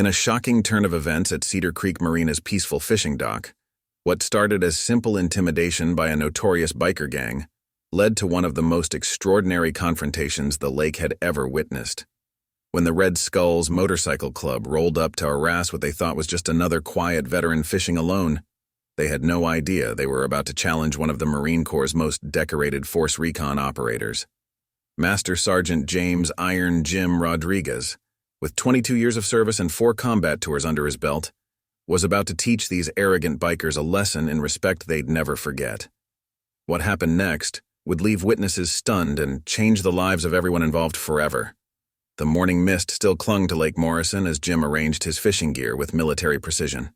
In a shocking turn of events at Cedar Creek Marina's peaceful fishing dock, what started as simple intimidation by a notorious biker gang led to one of the most extraordinary confrontations the lake had ever witnessed. When the Red Skulls Motorcycle Club rolled up to harass what they thought was just another quiet veteran fishing alone, they had no idea they were about to challenge one of the Marine Corps' most decorated Force Recon operators. Master Sergeant James "Iron Jim" Rodriguez, with 22 years of service and 4 combat tours under his belt, was about to teach these arrogant bikers a lesson in respect they'd never forget. What happened next would leave witnesses stunned and change the lives of everyone involved forever. The morning mist still clung to Lake Morrison as Jim arranged his fishing gear with military precision.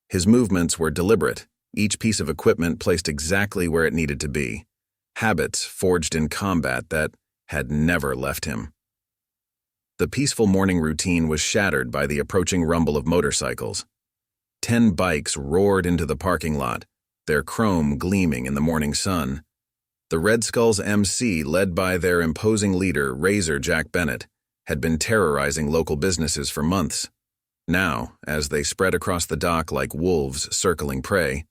His movements were deliberate, each piece of equipment placed exactly where it needed to be, habits forged in combat that had never left him. The peaceful morning routine was shattered by the approaching rumble of motorcycles. 10 bikes roared into the parking lot, their chrome gleaming in the morning sun. The Red Skulls MC, led by their imposing leader, Razor Jack Bennett, had been terrorizing local businesses for months. Now, as they spread across the dock like wolves circling prey,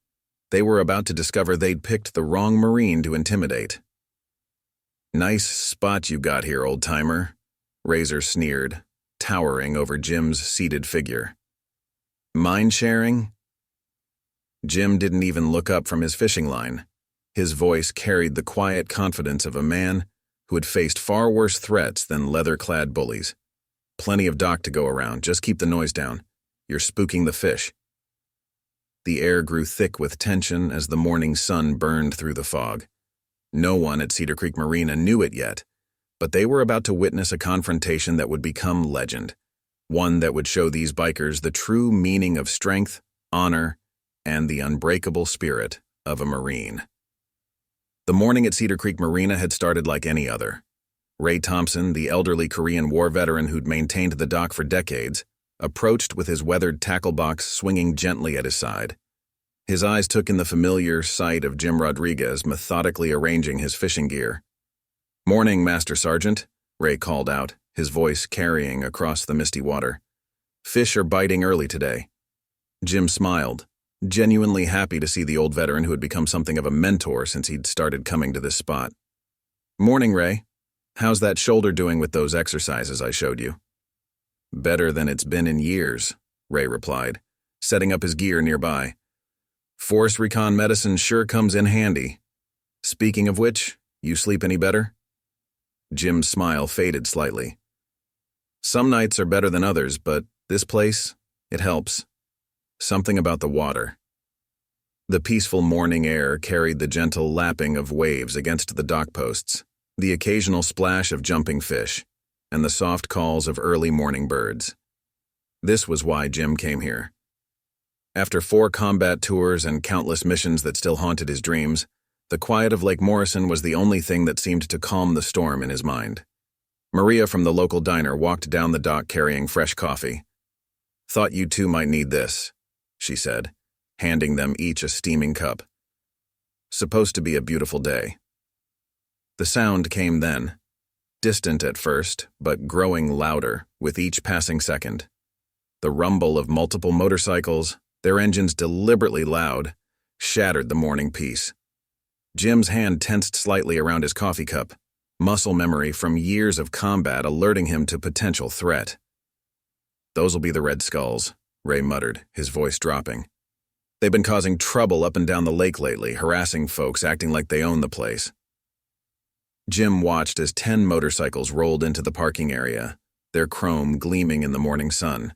they were about to discover they'd picked the wrong Marine to intimidate. "Nice spot you got here, old-timer," Razor sneered, towering over Jim's seated figure. "Mind sharing?" Jim didn't even look up from his fishing line. His voice carried the quiet confidence of a man who had faced far worse threats than leather-clad bullies. "Plenty of dock to go around, just keep the noise down. You're spooking the fish." The air grew thick with tension as the morning sun burned through the fog. No one at Cedar Creek Marina knew it yet, but they were about to witness a confrontation that would become legend, one that would show these bikers the true meaning of strength, honor, and the unbreakable spirit of a Marine. The morning at Cedar Creek Marina had started like any other. Ray Thompson, the elderly Korean War veteran who'd maintained the dock for decades, approached with his weathered tackle box swinging gently at his side. His eyes took in the familiar sight of Jim Rodriguez methodically arranging his fishing gear. "Morning, Master Sergeant," Ray called out, his voice carrying across the misty water. "Fish are biting early today." Jim smiled, genuinely happy to see the old veteran who had become something of a mentor since he'd started coming to this spot. "Morning, Ray. How's that shoulder doing with those exercises I showed you?" "Better than it's been in years," Ray replied, setting up his gear nearby. "Force Recon medicine sure comes in handy. Speaking of which, you sleep any better?" Jim's smile faded slightly. "Some nights are better than others, but this place, it helps. Something about the water." The peaceful morning air carried the gentle lapping of waves against the dock posts, the occasional splash of jumping fish, and the soft calls of early morning birds. This was why Jim came here. After 4 combat tours and countless missions that still haunted his dreams, the quiet of Lake Morrison was the only thing that seemed to calm the storm in his mind. Maria from the local diner walked down the dock carrying fresh coffee. "Thought you two might need this," she said, handing them each a steaming cup. "Supposed to be a beautiful day." The sound came then, distant at first, but growing louder with each passing second. The rumble of multiple motorcycles, their engines deliberately loud, shattered the morning peace. Jim's hand tensed slightly around his coffee cup, muscle memory from years of combat alerting him to potential threat. "Those'll be the Red Skulls," Ray muttered, his voice dropping. "They've been causing trouble up and down the lake lately, harassing folks, acting like they own the place." Jim watched as 10 motorcycles rolled into the parking area, their chrome gleaming in the morning sun.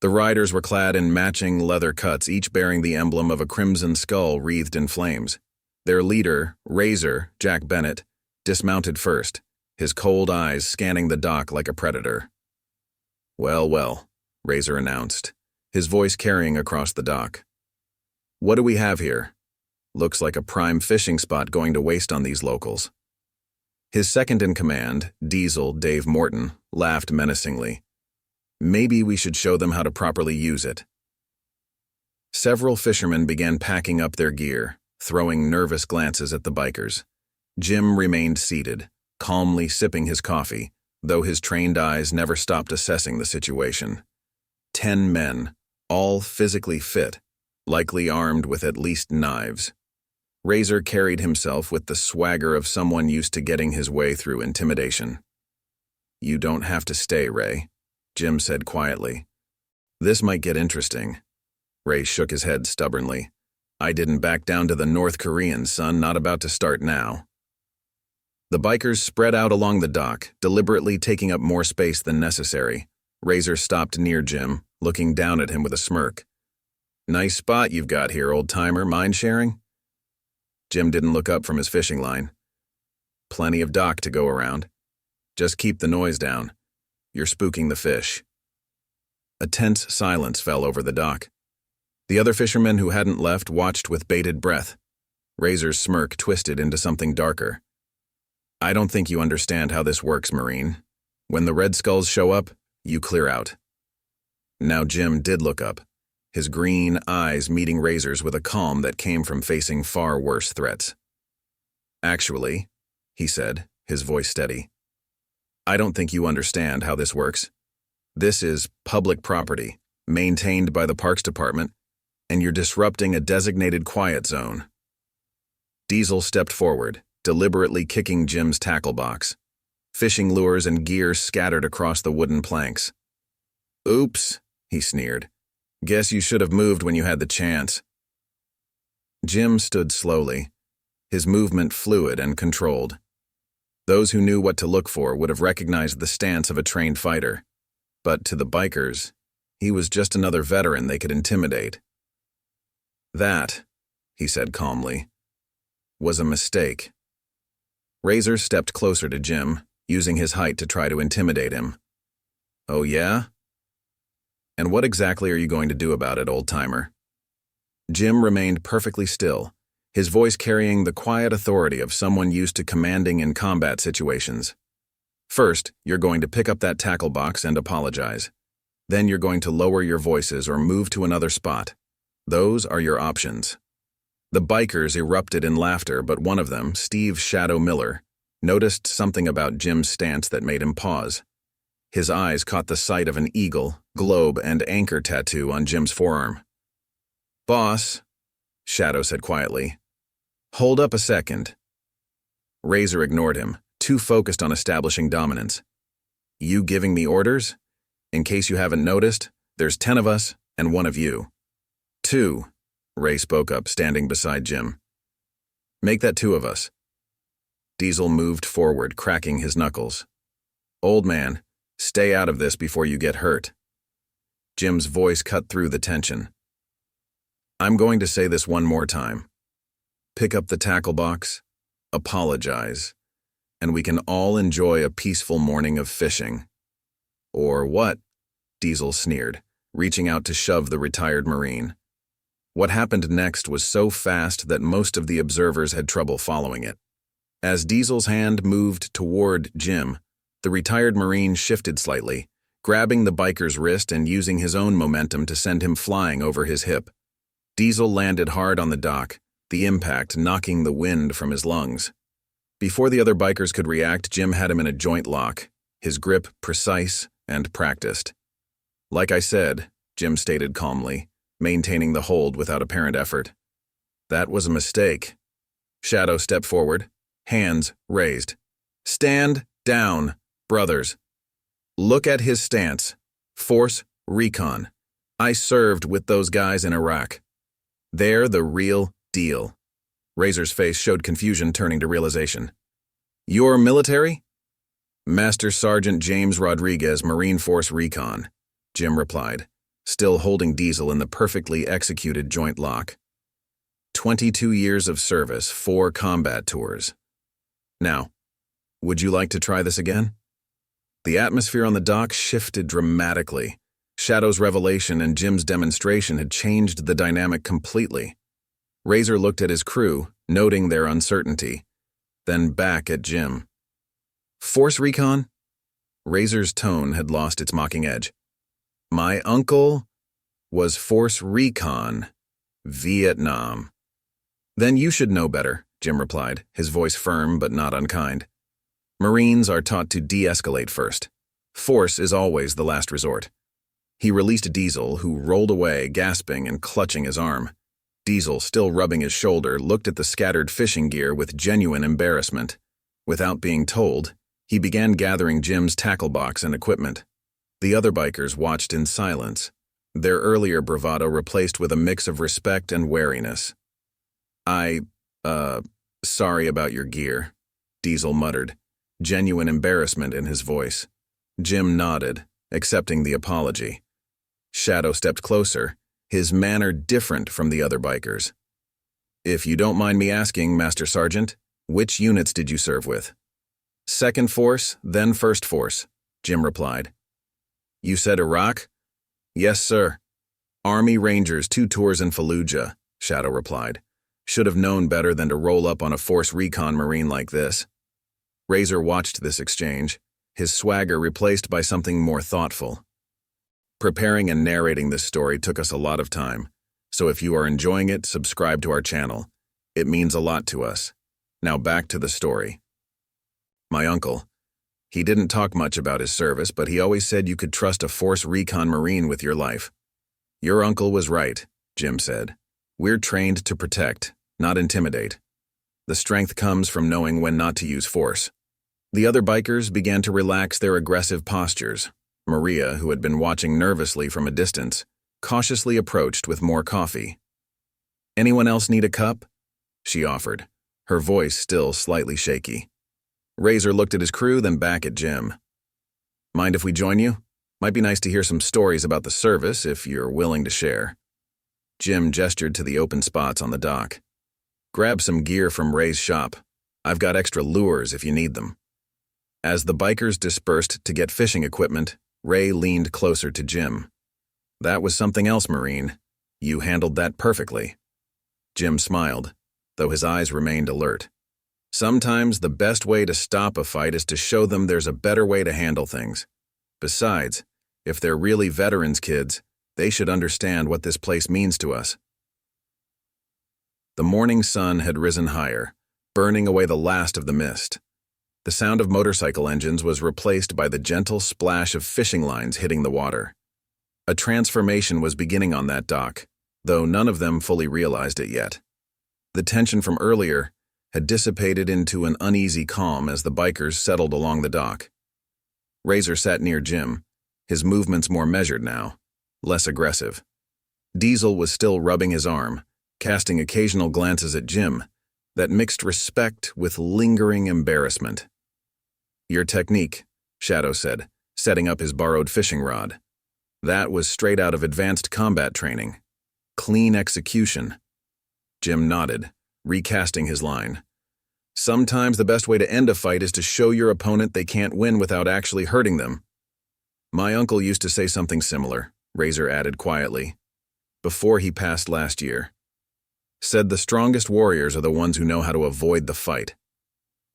The riders were clad in matching leather cuts, each bearing the emblem of a crimson skull wreathed in flames. Their leader, Razor Jack Bennett, dismounted first, his cold eyes scanning the dock like a predator. "Well, well," Razor announced, his voice carrying across the dock. "What do we have here? Looks like a prime fishing spot going to waste on these locals." His second-in-command, Diesel Dave Morton, laughed menacingly. "Maybe we should show them how to properly use it." Several fishermen began packing up their gear, throwing nervous glances at the bikers. Jim remained seated, calmly sipping his coffee, though his trained eyes never stopped assessing the situation. 10 men, all physically fit, likely armed with at least knives. Razor carried himself with the swagger of someone used to getting his way through intimidation. "You don't have to stay, Ray," Jim said quietly. "This might get interesting." Ray shook his head stubbornly. "I didn't back down to the North Koreans, son, not about to start now." The bikers spread out along the dock, deliberately taking up more space than necessary. Razor stopped near Jim, looking down at him with a smirk. "Nice spot you've got here, old-timer. Mind sharing?" Jim didn't look up from his fishing line. "Plenty of dock to go around. Just keep the noise down. You're spooking the fish." A tense silence fell over the dock. The other fishermen who hadn't left watched with bated breath. Razor's smirk twisted into something darker. "I don't think you understand how this works, Marine. When the Red Skulls show up, you clear out." Now Jim did look up, his green eyes meeting Razor's with a calm that came from facing far worse threats. "Actually," he said, his voice steady, "I don't think you understand how this works. This is public property, maintained by the Parks Department, and you're disrupting a designated quiet zone." Diesel stepped forward, deliberately kicking Jim's tackle box. Fishing lures and gear scattered across the wooden planks. "Oops," he sneered. "Guess you should have moved when you had the chance." Jim stood slowly, his movement fluid and controlled. Those who knew what to look for would have recognized the stance of a trained fighter. But to the bikers, he was just another veteran they could intimidate. "That," he said calmly, "was a mistake." Razor stepped closer to Jim, using his height to try to intimidate him. "Oh yeah? And what exactly are you going to do about it, old-timer?" Jim remained perfectly still, his voice carrying the quiet authority of someone used to commanding in combat situations. "First, you're going to pick up that tackle box and apologize. Then you're going to lower your voices or move to another spot. Those are your options." The bikers erupted in laughter, but one of them, Steve Shadow Miller, noticed something about Jim's stance that made him pause. His eyes caught the sight of an eagle, globe, and anchor tattoo on Jim's forearm. "Boss," Shadow said quietly, "hold up a second." Razor ignored him, too focused on establishing dominance. "You giving me orders? In case you haven't noticed, there's 10 of us and 1 of you." "2," Ray spoke up, standing beside Jim. "Make that 2 of us." Diesel moved forward, cracking his knuckles. "Old man, stay out of this before you get hurt." Jim's voice cut through the tension. "I'm going to say this one more time. Pick up the tackle box, apologize, and we can all enjoy a peaceful morning of fishing." "Or what?" Diesel sneered, reaching out to shove the retired Marine. What happened next was so fast that most of the observers had trouble following it. As Diesel's hand moved toward Jim, the retired Marine shifted slightly, grabbing the biker's wrist and using his own momentum to send him flying over his hip. Diesel landed hard on the dock, the impact knocking the wind from his lungs. Before the other bikers could react, Jim had him in a joint lock, his grip precise and practiced. "Like I said," Jim stated calmly, maintaining the hold without apparent effort. "That was a mistake." Shadow stepped forward, hands raised. "Stand down, brothers. Look at his stance. Force Recon. I served with those guys in Iraq. They're the real deal." Razor's face showed confusion turning to realization. "You're military?" "Master Sergeant James Rodriguez, Marine Force Recon," Jim replied, still holding Diesel in the perfectly executed joint lock. 22 years of service, 4 combat tours. "Now, would you like to try this again?" The atmosphere on the dock shifted dramatically. Shadow's revelation and Jim's demonstration had changed the dynamic completely. Razor looked at his crew, noting their uncertainty, then back at Jim. "Force Recon?" Razor's tone had lost its mocking edge. "My uncle was Force Recon, Vietnam." "Then you should know better," Jim replied, his voice firm but not unkind. "Marines are taught to de-escalate first. Force is always the last resort." He released Diesel, who rolled away, gasping and clutching his arm. Diesel, still rubbing his shoulder, looked at the scattered fishing gear with genuine embarrassment. Without being told, he began gathering Jim's tackle box and equipment. The other bikers watched in silence, their earlier bravado replaced with a mix of respect and wariness. Sorry about your gear," Diesel muttered, genuine embarrassment in his voice. Jim nodded, accepting the apology. Shadow stepped closer, his manner different from the other bikers. "If you don't mind me asking, Master Sergeant, which units did you serve with?" "Second Force, then First Force," Jim replied. "You said Iraq?" "Yes, sir. Army Rangers, 2 tours in Fallujah," Shadow replied. "Should have known better than to roll up on a Force Recon Marine like this." Razor watched this exchange, his swagger replaced by something more thoughtful. Preparing and narrating this story took us a lot of time, so if you are enjoying it, subscribe to our channel. It means a lot to us. Now back to the story. My uncle. He didn't talk much about his service, but he always said you could trust a Force Recon Marine with your life. "Your uncle was right," Jim said. "We're trained to protect, not intimidate. The strength comes from knowing when not to use force." The other bikers began to relax their aggressive postures. Maria, who had been watching nervously from a distance, cautiously approached with more coffee. "Anyone else need a cup?" she offered, her voice still slightly shaky. Razor looked at his crew, then back at Jim. "Mind if we join you? Might be nice to hear some stories about the service if you're willing to share." Jim gestured to the open spots on the dock. "Grab some gear from Ray's shop. I've got extra lures if you need them." As the bikers dispersed to get fishing equipment, Ray leaned closer to Jim. "That was something else, Marine. You handled that perfectly." Jim smiled, though his eyes remained alert. Sometimes the best way to stop a fight is to show them there's a better way to handle things. Besides, if they're really veterans' kids, they should understand what this place means to us. The morning sun had risen higher, burning away the last of the mist. The sound of motorcycle engines was replaced by the gentle splash of fishing lines hitting the water. A transformation was beginning on that dock, though none of them fully realized it yet. The tension from earlier had dissipated into an uneasy calm as the bikers settled along the dock. Razor sat near Jim, his movements more measured now, less aggressive. Diesel was still rubbing his arm, casting occasional glances at Jim that mixed respect with lingering embarrassment. "Your technique," Shadow said, setting up his borrowed fishing rod. "That was straight out of advanced combat training. Clean execution." Jim nodded, recasting his line. "Sometimes the best way to end a fight is to show your opponent they can't win without actually hurting them." "My uncle used to say something similar," Razor added quietly, "before he passed last year. Said the strongest warriors are the ones who know how to avoid the fight."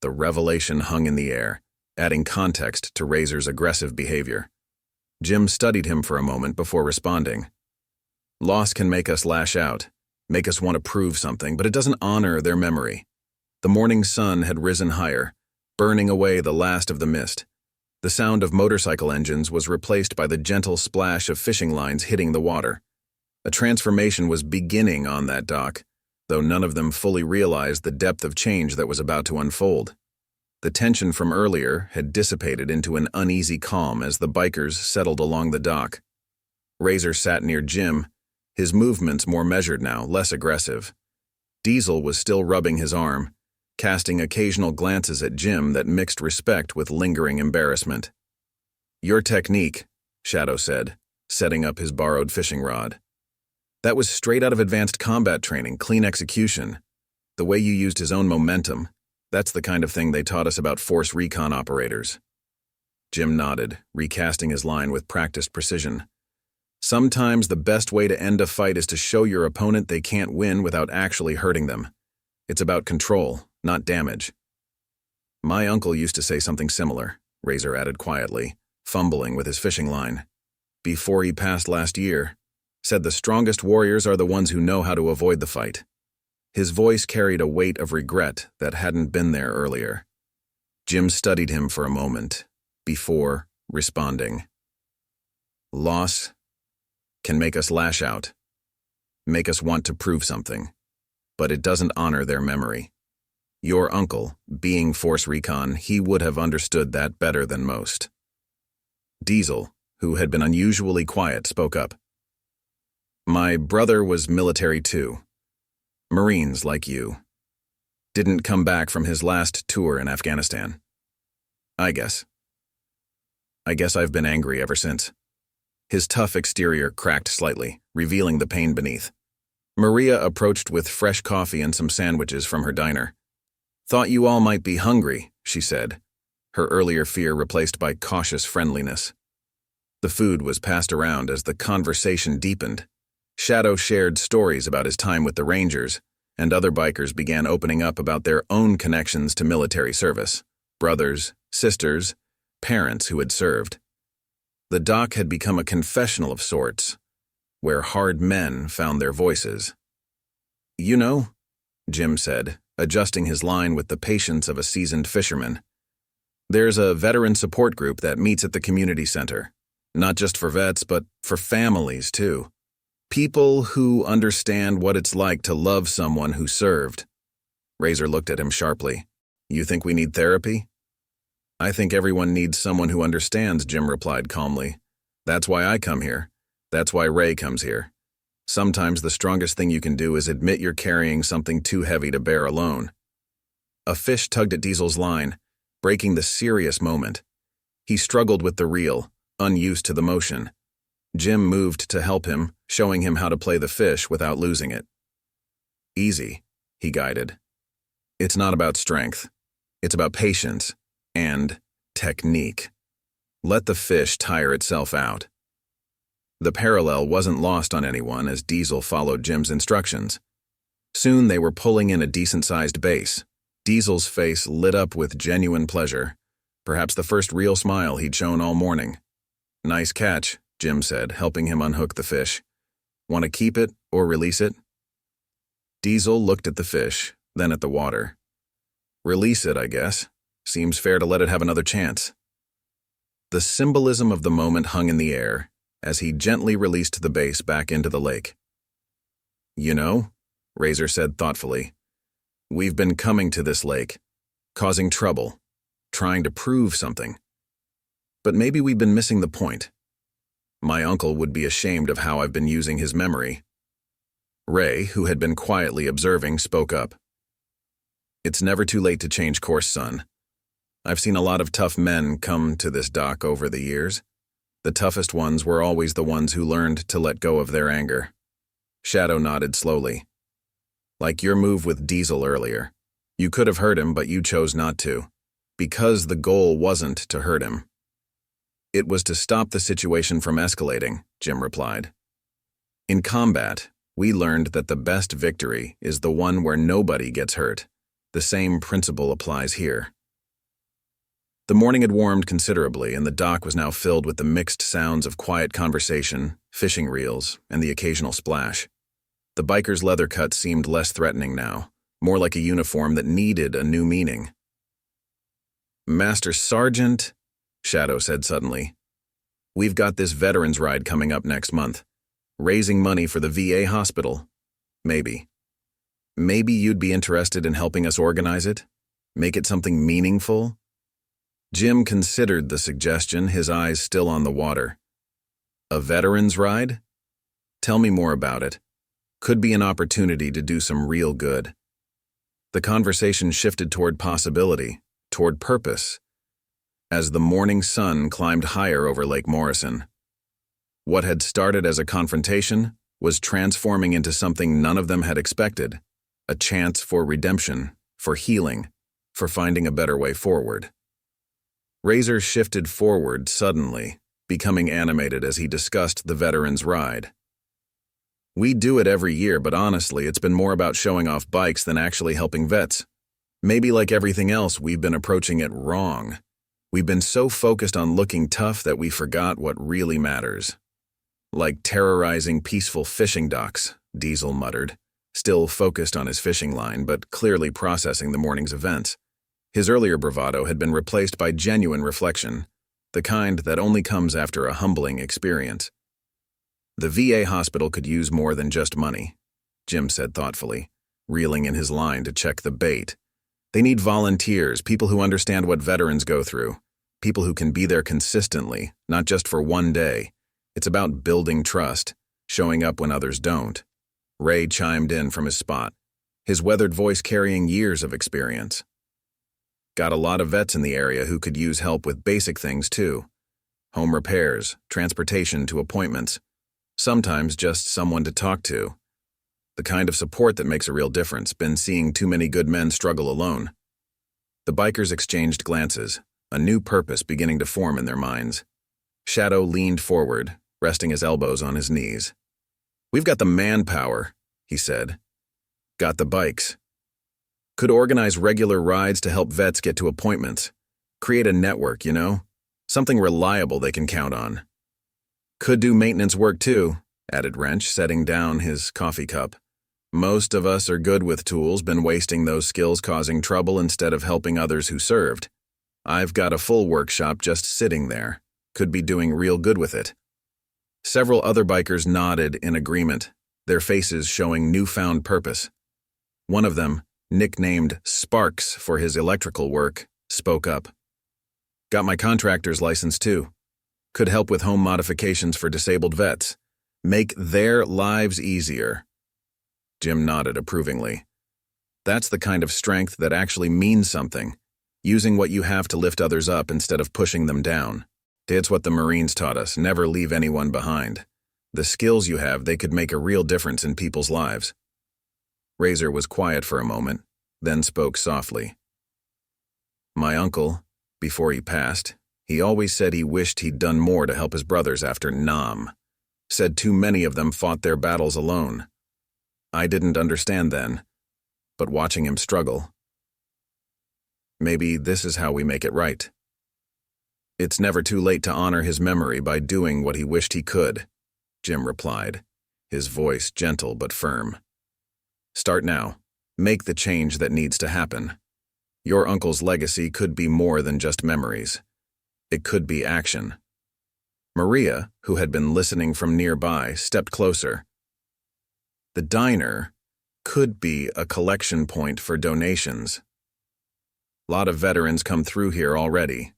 The revelation hung in the air, adding context to Razor's aggressive behavior. Jim studied him for a moment before responding. "Loss can make us lash out, make us want to prove something, but it doesn't honor their memory." The morning sun had risen higher, burning away the last of the mist. The sound of motorcycle engines was replaced by the gentle splash of fishing lines hitting the water. A transformation was beginning on that dock, though none of them fully realized the depth of change that was about to unfold. The tension from earlier had dissipated into an uneasy calm as the bikers settled along the dock. Razor sat near Jim, his movements more measured now, less aggressive. Diesel was still rubbing his arm, casting occasional glances at Jim that mixed respect with lingering embarrassment. "Your technique," Shadow said, setting up his borrowed fishing rod. "That was straight out of advanced combat training, clean execution. The way you used his own momentum, that's the kind of thing they taught us about Force Recon operators." Jim nodded, recasting his line with practiced precision. "Sometimes the best way to end a fight is to show your opponent they can't win without actually hurting them. It's about control, not damage." "My uncle used to say something similar," Razor added quietly, fumbling with his fishing line. "Before he passed last year. Said the strongest warriors are the ones who know how to avoid the fight." His voice carried a weight of regret that hadn't been there earlier. Jim studied him for a moment, before responding. "Loss can make us lash out, make us want to prove something, but it doesn't honor their memory. Your uncle, being Force Recon, he would have understood that better than most. Diesel, who had been unusually quiet, spoke up. My brother was military too. Marines like you. Didn't come back from his last tour in Afghanistan. I guess I've been angry ever since. His tough exterior cracked slightly, revealing the pain beneath. Maria approached with fresh coffee and some sandwiches from her diner. Thought you all might be hungry, she said, her earlier fear replaced by cautious friendliness. The food was passed around as the conversation deepened. Shadow shared stories about his time with the Rangers, and other bikers began opening up about their own connections to military service, brothers, sisters, parents who had served. The dock had become a confessional of sorts, where hard men found their voices. You know, Jim said, adjusting his line with the patience of a seasoned fisherman. There's a veteran support group that meets at the community center, not just for vets, but for families too. People who understand what it's like to love someone who served. Razor looked at him sharply. You think we need therapy? I think everyone needs someone who understands, Jim replied calmly. That's why I come here. That's why Ray comes here. Sometimes the strongest thing you can do is admit you're carrying something too heavy to bear alone. A fish tugged at Diesel's line, breaking the serious moment. He struggled with the reel, unused to the motion. Jim moved to help him, showing him how to play the fish without losing it. Easy, he guided. It's not about strength. It's about patience and technique. Let the fish tire itself out. The parallel wasn't lost on anyone as Diesel followed Jim's instructions. Soon they were pulling in a decent-sized base. Diesel's face lit up with genuine pleasure, perhaps the first real smile he'd shown all morning. Nice catch, Jim said, helping him unhook the fish. Want to keep it or release it? Diesel looked at the fish, then at the water. Release it, I guess. Seems fair to let it have another chance. The symbolism of the moment hung in the air as he gently released the base back into the lake. You know, Razor said thoughtfully, we've been coming to this lake, causing trouble, trying to prove something. But maybe we've been missing the point. My uncle would be ashamed of how I've been using his memory. Ray, who had been quietly observing, spoke up. It's never too late to change course, son. I've seen a lot of tough men come to this dock over the years. The toughest ones were always the ones who learned to let go of their anger. Shadow nodded slowly. Like your move with Diesel earlier. You could have hurt him, but you chose not to. Because the goal wasn't to hurt him. It was to stop the situation from escalating, Jim replied. In combat, we learned that the best victory is the one where nobody gets hurt. The same principle applies here. The morning had warmed considerably, and the dock was now filled with the mixed sounds of quiet conversation, fishing reels, and the occasional splash. The biker's leather cut seemed less threatening now, more like a uniform that needed a new meaning. Master Sergeant, Shadow said suddenly, we've got this veterans ride coming up next month. Raising money for the VA hospital. Maybe you'd be interested in helping us organize it? Make it something meaningful? Jim considered the suggestion, his eyes still on the water. A veterans ride? Tell me more about it. Could be an opportunity to do some real good. The conversation shifted toward possibility, toward purpose, as the morning sun climbed higher over Lake Morrison. What had started as a confrontation was transforming into something none of them had expected, a chance for redemption, for healing, for finding a better way forward. Razor shifted forward suddenly, becoming animated as he discussed the veterans' ride. We do it every year, but honestly, it's been more about showing off bikes than actually helping vets. Maybe like everything else, we've been approaching it wrong. We've been so focused on looking tough that we forgot what really matters. Like terrorizing peaceful fishing docks, Diesel muttered, still focused on his fishing line, but clearly processing the morning's events. His earlier bravado had been replaced by genuine reflection, the kind that only comes after a humbling experience. The VA hospital could use more than just money, Jim said thoughtfully, reeling in his line to check the bait. They need volunteers, people who understand what veterans go through, people who can be there consistently, not just for one day. It's about building trust, showing up when others don't. Ray chimed in from his spot, his weathered voice carrying years of experience. Got a lot of vets in the area who could use help with basic things too. Home repairs, transportation to appointments, sometimes just someone to talk to. The kind of support that makes a real difference. Been seeing too many good men struggle alone. The bikers exchanged glances, a new purpose beginning to form in their minds. Shadow leaned forward, resting his elbows on his knees. We've got the manpower, he said. Got the bikes. Could organize regular rides to help vets get to appointments. Create a network, something reliable they can count on. Could do maintenance work too, added Wrench, setting down his coffee cup. Most of us are good with tools, been wasting those skills causing trouble instead of helping others who served. I've got a full workshop just sitting there. Could be doing real good with it. Several other bikers nodded in agreement, their faces showing newfound purpose. One of them, nicknamed Sparks for his electrical work, spoke up. Got my contractor's license too. Could help with home modifications for disabled vets. Make their lives easier. Jim nodded approvingly. That's the kind of strength that actually means something, using what you have to lift others up instead of pushing them down. It's what the Marines taught us, never leave anyone behind. The skills you have, they could make a real difference in people's lives. Razor was quiet for a moment, then spoke softly. My uncle, before he passed, he always said he wished he'd done more to help his brothers after Nam. Said too many of them fought their battles alone. I didn't understand then, but watching him struggle. Maybe this is how we make it right. It's never too late to honor his memory by doing what he wished he could, Jim replied, his voice gentle but firm. Start now. Make the change that needs to happen. Your uncle's legacy could be more than just memories. It could be action. Maria, who had been listening from nearby, stepped closer. The diner could be a collection point for donations. A lot of veterans come through here already.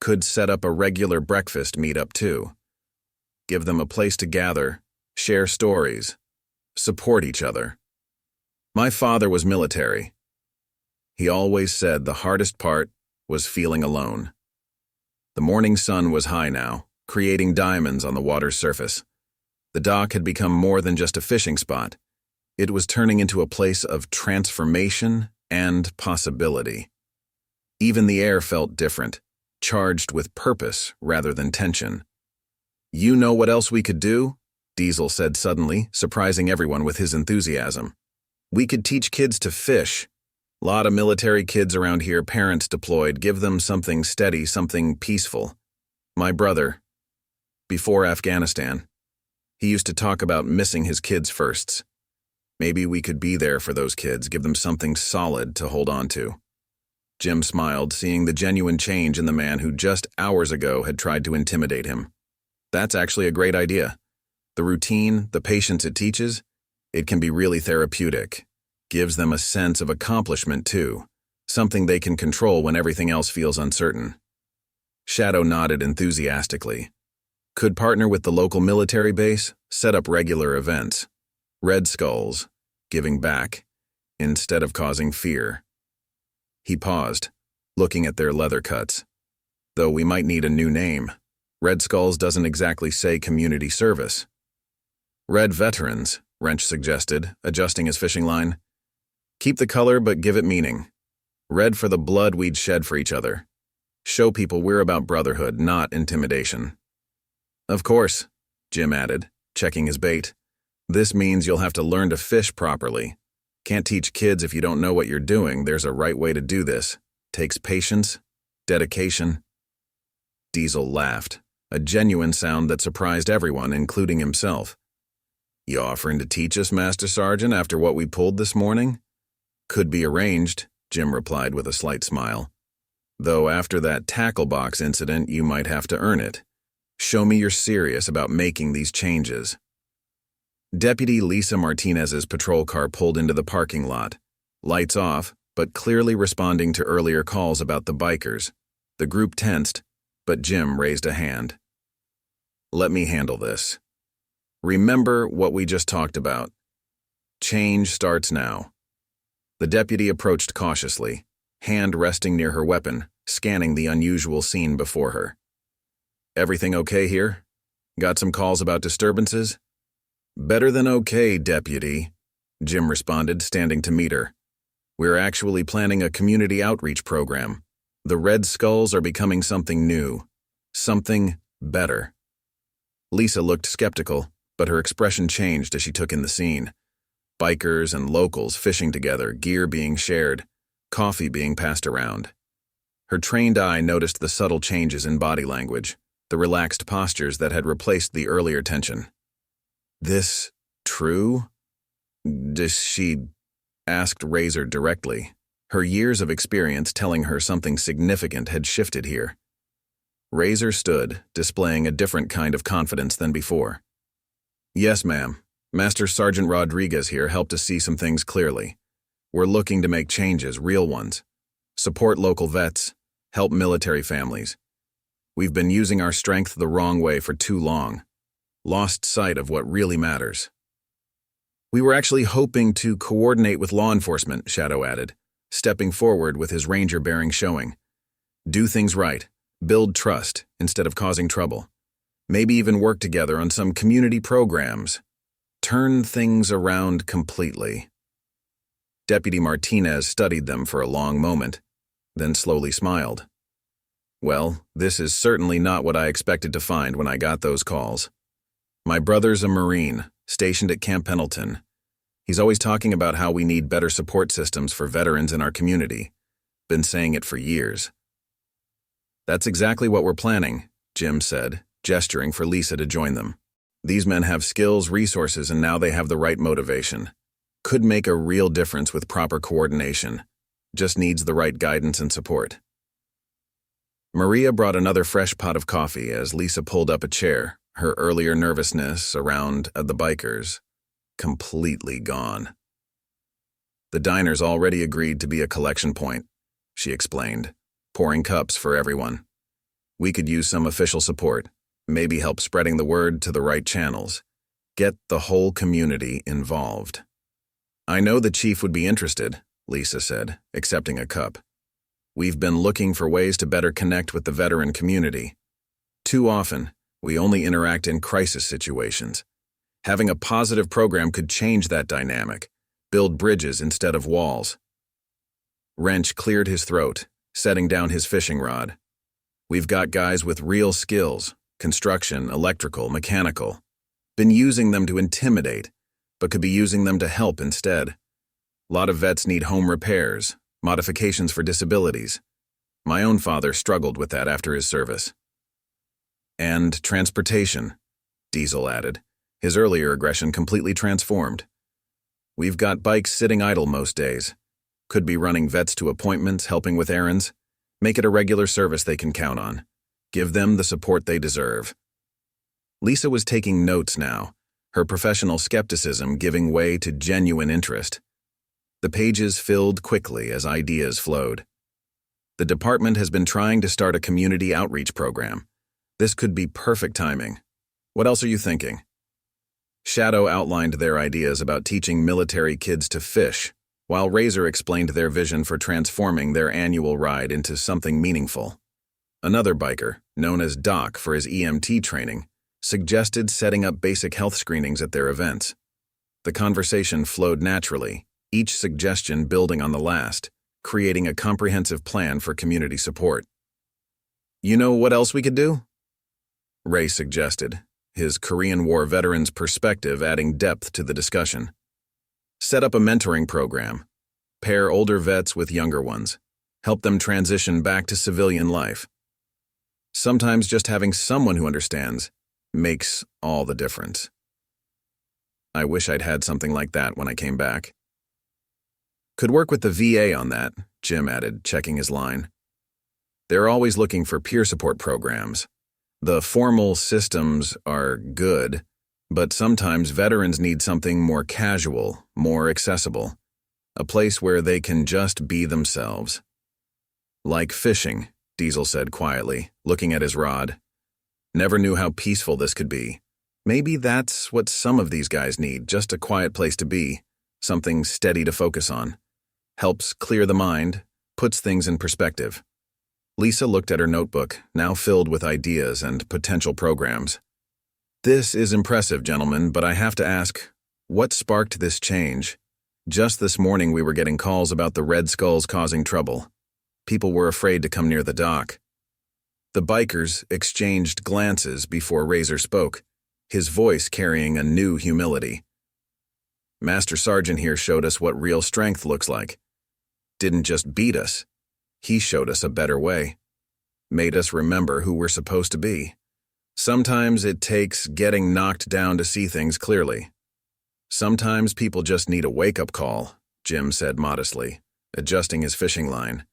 Could set up a regular breakfast meetup too. Give them a place to gather, share stories, support each other. My father was military. He always said the hardest part was feeling alone. The morning sun was high now, creating diamonds on the water's surface. The dock had become more than just a fishing spot. It was turning into a place of transformation and possibility. Even the air felt different, charged with purpose rather than tension. You know what else we could do? Diesel said suddenly, surprising everyone with his enthusiasm. We could teach kids to fish. Lot of military kids around here, parents deployed, give them something steady, something peaceful. My brother, before Afghanistan, he used to talk about missing his kids' firsts. Maybe we could be there for those kids, give them something solid to hold on to. Jim smiled, seeing the genuine change in the man who just hours ago had tried to intimidate him. That's actually a great idea. The routine, the patience it teaches, it can be really therapeutic. Gives them a sense of accomplishment too, something they can control when everything else feels uncertain. Shadow nodded enthusiastically. Could partner with the local military base, set up regular events. Red Skulls, giving back, instead of causing fear. He paused, looking at their leather cuts. Though we might need a new name. Red Skulls doesn't exactly say community service. Red Veterans, Wrench suggested, adjusting his fishing line. Keep the color but give it meaning. Red for the blood we'd shed for each other. Show people we're about brotherhood, not intimidation. Of course, Jim added, checking his bait. This means you'll have to learn to fish properly. Can't teach kids if you don't know what you're doing. There's a right way to do this. Takes patience, dedication. Diesel laughed, a genuine sound that surprised everyone, including himself. You offering to teach us, Master Sergeant, after what we pulled this morning? Could be arranged, Jim replied with a slight smile. Though after that tackle box incident, you might have to earn it. Show me you're serious about making these changes. Deputy Lisa Martinez's patrol car pulled into the parking lot. Lights off, but clearly responding to earlier calls about the bikers. The group tensed, but Jim raised a hand. Let me handle this. Remember what we just talked about. Change starts now. The deputy approached cautiously, hand resting near her weapon, scanning the unusual scene before her. Everything okay here? Got some calls about disturbances? Better than okay, deputy, Jim responded, standing to meet her. We're actually planning a community outreach program. The Red Skulls are becoming something new. Something better. Lisa looked skeptical, but her expression changed as she took in the scene. Bikers and locals fishing together, gear being shared, coffee being passed around. Her trained eye noticed the subtle changes in body language, the relaxed postures that had replaced the earlier tension. This true? She asked Razor directly, her years of experience telling her something significant had shifted here. Razor stood, displaying a different kind of confidence than before. Yes, ma'am. Master Sergeant Rodriguez here helped us see some things clearly. We're looking to make changes, real ones. Support local vets, help military families. We've been using our strength the wrong way for too long. Lost sight of what really matters. We were actually hoping to coordinate with law enforcement, Shadow added, stepping forward with his ranger-bearing showing. Do things right, build trust instead of causing trouble. Maybe even work together on some community programs. Turn things around completely. Deputy Martinez studied them for a long moment, then slowly smiled. Well, this is certainly not what I expected to find when I got those calls. My brother's a Marine, stationed at Camp Pendleton. He's always talking about how we need better support systems for veterans in our community. Been saying it for years. That's exactly what we're planning, Jim said, gesturing for Lisa to join them. These men have skills, resources, and now they have the right motivation. Could make a real difference with proper coordination. Just needs the right guidance and support. Maria brought another fresh pot of coffee as Lisa pulled up a chair, her earlier nervousness around the bikers completely gone. The diner's already agreed to be a collection point, she explained, pouring cups for everyone. We could use some official support, maybe help spreading the word to the right channels. Get the whole community involved. I know the chief would be interested, Lisa said, accepting a cup. We've been looking for ways to better connect with the veteran community. Too often, we only interact in crisis situations. Having a positive program could change that dynamic, build bridges instead of walls. Wrench cleared his throat, setting down his fishing rod. We've got guys with real skills, construction, electrical, mechanical. Been using them to intimidate, but could be using them to help instead. A lot of vets need home repairs, modifications for disabilities. My own father struggled with that after his service. And transportation, Diesel added, his earlier aggression completely transformed. We've got bikes sitting idle most days. Could be running vets to appointments, helping with errands. Make it a regular service they can count on. Give them the support they deserve. Lisa was taking notes now, her professional skepticism giving way to genuine interest. The pages filled quickly as ideas flowed. The department has been trying to start a community outreach program. This could be perfect timing. What else are you thinking? Shadow outlined their ideas about teaching military kids to fish, while Razor explained their vision for transforming their annual ride into something meaningful. Another biker, known as Doc for his EMT training, suggested setting up basic health screenings at their events. The conversation flowed naturally, each suggestion building on the last, creating a comprehensive plan for community support. You know what else we could do? Ray suggested, his Korean War veteran's perspective adding depth to the discussion. Set up a mentoring program. Pair older vets with younger ones. Help them transition back to civilian life. Sometimes just having someone who understands makes all the difference. I wish I'd had something like that when I came back. Could work with the VA on that, Jim added, checking his line. They're always looking for peer support programs. The formal systems are good, but sometimes veterans need something more casual, more accessible. A place where they can just be themselves. Like fishing, Diesel said quietly, looking at his rod. Never knew how peaceful this could be. Maybe that's what some of these guys need, just a quiet place to be, something steady to focus on. Helps clear the mind, puts things in perspective. Lisa looked at her notebook, now filled with ideas and potential programs. This is impressive, gentlemen, but I have to ask, what sparked this change? Just this morning we were getting calls about the Red Skulls causing trouble. People were afraid to come near the dock. The bikers exchanged glances before Razor spoke, his voice carrying a new humility. Master Sergeant here showed us what real strength looks like. Didn't just beat us. He showed us a better way. Made us remember who we're supposed to be. Sometimes it takes getting knocked down to see things clearly. Sometimes people just need a wake-up call, Jim said modestly, adjusting his fishing line.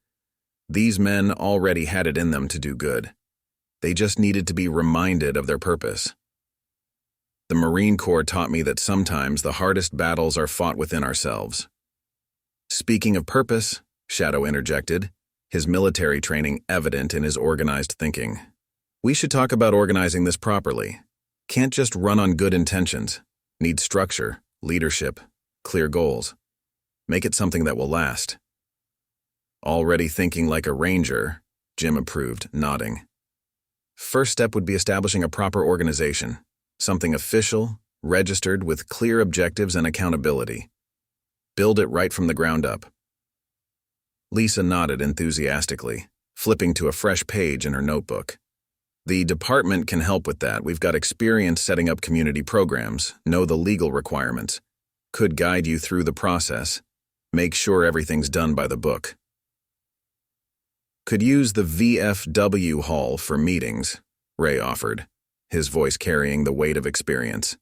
These men already had it in them to do good. They just needed to be reminded of their purpose. The Marine Corps taught me that sometimes the hardest battles are fought within ourselves. Speaking of purpose, Shadow interjected, his military training evident in his organized thinking. We should talk about organizing this properly. Can't just run on good intentions. Need structure, leadership, clear goals. Make it something that will last. Already thinking like a ranger, Jim approved, nodding. First step would be establishing a proper organization, something official, registered with clear objectives and accountability. Build it right from the ground up. Lisa nodded enthusiastically, flipping to a fresh page in her notebook. The department can help with that. We've got experience setting up community programs, know the legal requirements, could guide you through the process, make sure everything's done by the book. Could use the VFW hall for meetings, Ray offered, his voice carrying the weight of experience.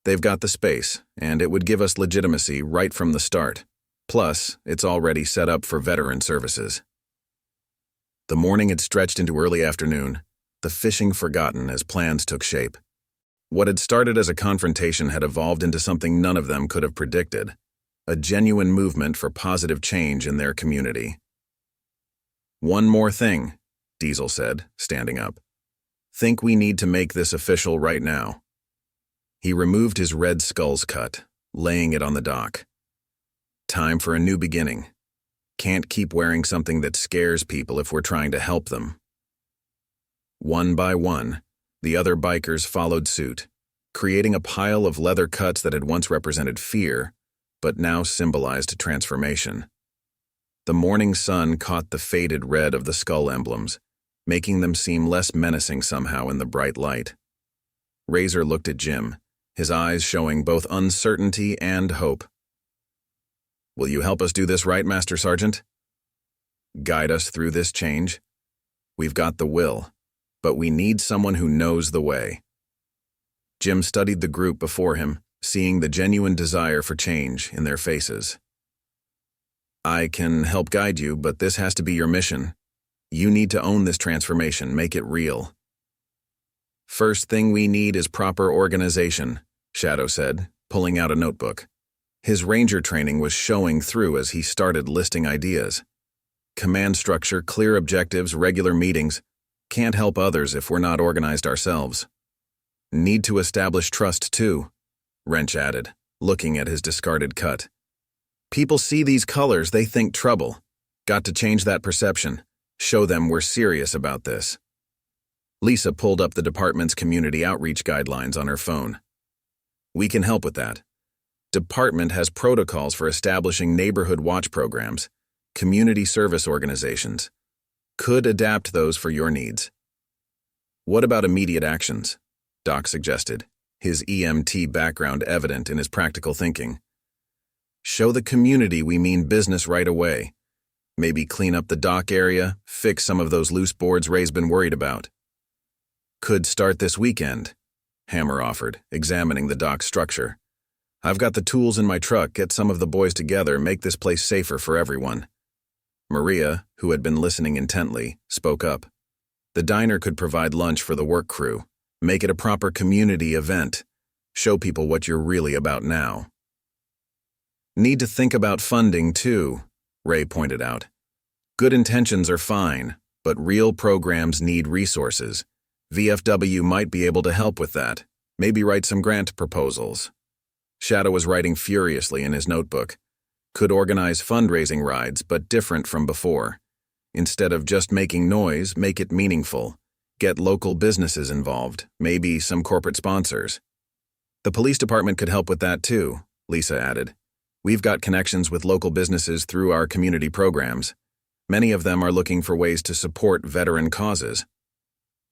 They've got the space, and it would give us legitimacy right from the start. Plus, it's already set up for veteran services. The morning had stretched into early afternoon, the fishing forgotten as plans took shape. What had started as a confrontation had evolved into something none of them could have predicted, a genuine movement for positive change in their community. One more thing, Diesel said, standing up. Think we need to make this official right now. He removed his Red Skulls cut, laying it on the dock. Time for a new beginning. Can't keep wearing something that scares people if we're trying to help them. One by one, the other bikers followed suit, creating a pile of leather cuts that had once represented fear, but now symbolized transformation. The morning sun caught the faded red of the skull emblems, making them seem less menacing somehow in the bright light. Razor looked at Jim, his eyes showing both uncertainty and hope. Will you help us do this right, Master Sergeant? Guide us through this change? We've got the will, but we need someone who knows the way. Jim studied the group before him, seeing the genuine desire for change in their faces. I can help guide you, but this has to be your mission. You need to own this transformation, make it real. First thing we need is proper organization, Shadow said, pulling out a notebook. His ranger training was showing through as he started listing ideas. Command structure, clear objectives, regular meetings. Can't help others if we're not organized ourselves. Need to establish trust too, Wrench added, looking at his discarded cut. People see these colors, they think trouble. Got to change that perception. Show them we're serious about this. Lisa pulled up the department's community outreach guidelines on her phone. We can help with that. Department has protocols for establishing neighborhood watch programs, community service organizations. Could adapt those for your needs. What about immediate actions? Doc suggested, his EMT background evident in his practical thinking. Show the community we mean business right away. Maybe clean up the dock area, fix some of those loose boards Ray's been worried about. Could start this weekend, Hammer offered, examining the dock's structure. I've got the tools in my truck, get some of the boys together, make this place safer for everyone. Maria, who had been listening intently, spoke up. The diner could provide lunch for the work crew, make it a proper community event, show people what you're really about now. Need to think about funding, too, Ray pointed out. Good intentions are fine, but real programs need resources. VFW might be able to help with that, maybe write some grant proposals. Shadow was writing furiously in his notebook. Could organize fundraising rides, but different from before. Instead of just making noise, make it meaningful. Get local businesses involved, maybe some corporate sponsors. The police department could help with that too, Lisa added. We've got connections with local businesses through our community programs. Many of them are looking for ways to support veteran causes.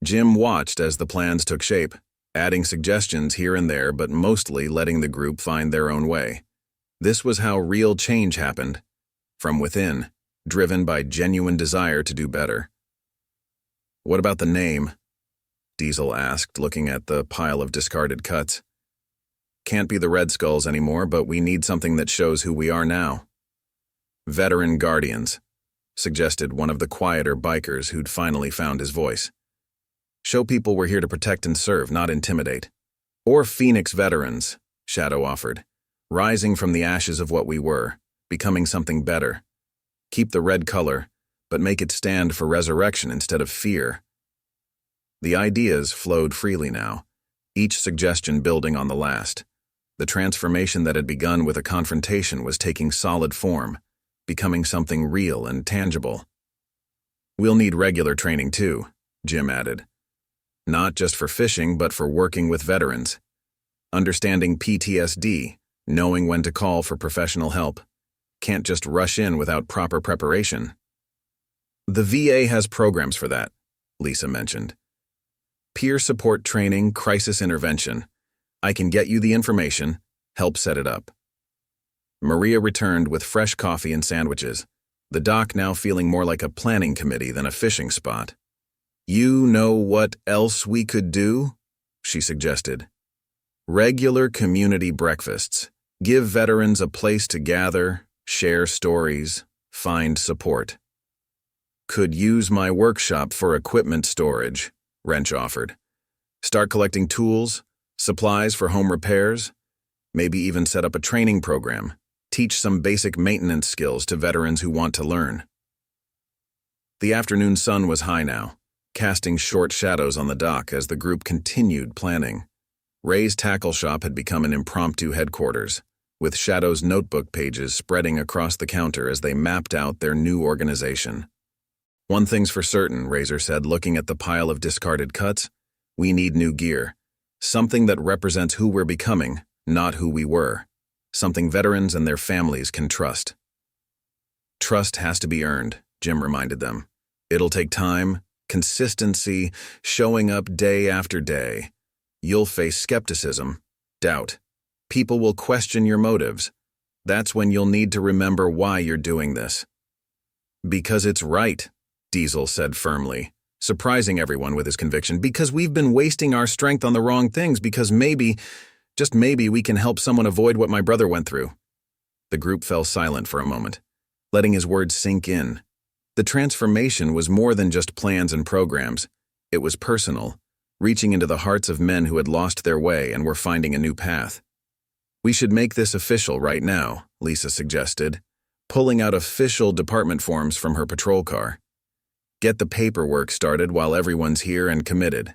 Jim watched as the plans took shape, adding suggestions here and there, but mostly letting the group find their own way. This was how real change happened, from within, driven by genuine desire to do better. What about the name? Diesel asked, looking at the pile of discarded cuts. Can't be the Red Skulls anymore, but we need something that shows who we are now. Veteran Guardians, suggested one of the quieter bikers who'd finally found his voice. Show people we're here to protect and serve, not intimidate. Or Phoenix Veterans, Shadow offered, rising from the ashes of what we were, becoming something better. Keep the red color, but make it stand for resurrection instead of fear. The ideas flowed freely now, each suggestion building on the last. The transformation that had begun with a confrontation was taking solid form, becoming something real and tangible. We'll need regular training too, Jim added. Not just for fishing, but for working with veterans. Understanding PTSD, knowing when to call for professional help. Can't just rush in without proper preparation. The VA has programs for that, Lisa mentioned. Peer support training, crisis intervention. I can get you the information, help set it up. Maria returned with fresh coffee and sandwiches, the dock now feeling more like a planning committee than a fishing spot. You know what else we could do? She suggested. Regular community breakfasts. Give veterans a place to gather, share stories, find support. Could use my workshop for equipment storage, Wrench offered. Start collecting tools, supplies for home repairs, maybe even set up a training program, teach some basic maintenance skills to veterans who want to learn. The afternoon sun was high now, casting short shadows on the dock as the group continued planning. Ray's tackle shop had become an impromptu headquarters, with Shadow's notebook pages spreading across the counter as they mapped out their new organization. One thing's for certain, Razor said, looking at the pile of discarded cuts. We need new gear. Something that represents who we're becoming, not who we were. Something veterans and their families can trust. Trust has to be earned, Jim reminded them. It'll take time, consistency, showing up day after day. You'll face skepticism, doubt. People will question your motives. That's when you'll need to remember why you're doing this. Because it's right, Diesel said firmly, surprising everyone with his conviction. Because we've been wasting our strength on the wrong things, because maybe, just maybe, we can help someone avoid what my brother went through. The group fell silent for a moment, letting his words sink in. The transformation was more than just plans and programs. It was personal, reaching into the hearts of men who had lost their way and were finding a new path. We should make this official right now, Lisa suggested, pulling out official department forms from her patrol car. Get the paperwork started while everyone's here and committed.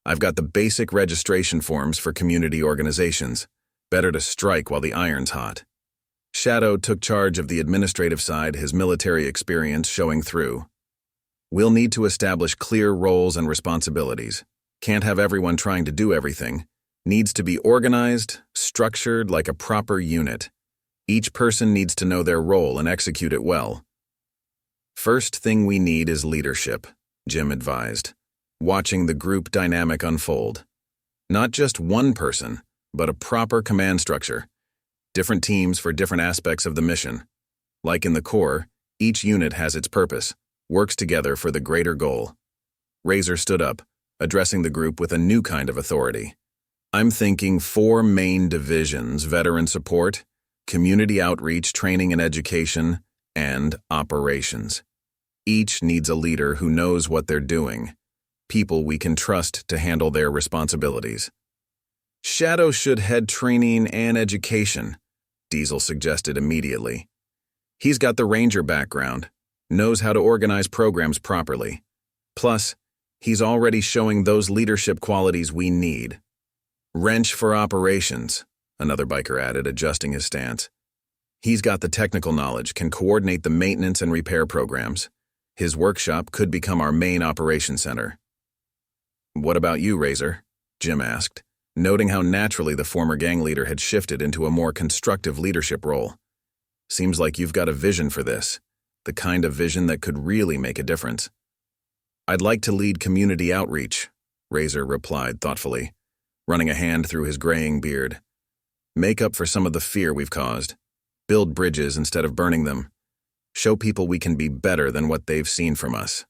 I've got the basic registration forms for community organizations. Better to strike while the iron's hot. Shadow took charge of the administrative side, his military experience showing through. We'll need to establish clear roles and responsibilities. Can't have everyone trying to do everything. Needs to be organized, structured like a proper unit. Each person needs to know their role and execute it well. First thing we need is leadership, Jim advised, watching the group dynamic unfold. Not just one person, but a proper command structure. Different teams for different aspects of the mission. Like in the Corps, each unit has its purpose, works together for the greater goal. Razor stood up, addressing the group with a new kind of authority. I'm thinking 4 main divisions: veteran support, community outreach, training and education, and operations. Each needs a leader who knows what they're doing. people we can trust to handle their responsibilities. Shadow should head training and education, Diesel suggested immediately. He's got the Ranger background, knows how to organize programs properly. Plus, he's already showing those leadership qualities we need. Wrench for operations, another biker added, adjusting his stance. He's got the technical knowledge, can coordinate the maintenance and repair programs. His workshop could become our main operation center. What about you, Razor? Jim asked, noting how naturally the former gang leader had shifted into a more constructive leadership role. Seems like you've got a vision for this, the kind of vision that could really make a difference. I'd like to lead community outreach, Razor replied thoughtfully, running a hand through his graying beard. Make up for some of the fear we've caused. Build bridges instead of burning them. Show people we can be better than what they've seen from us.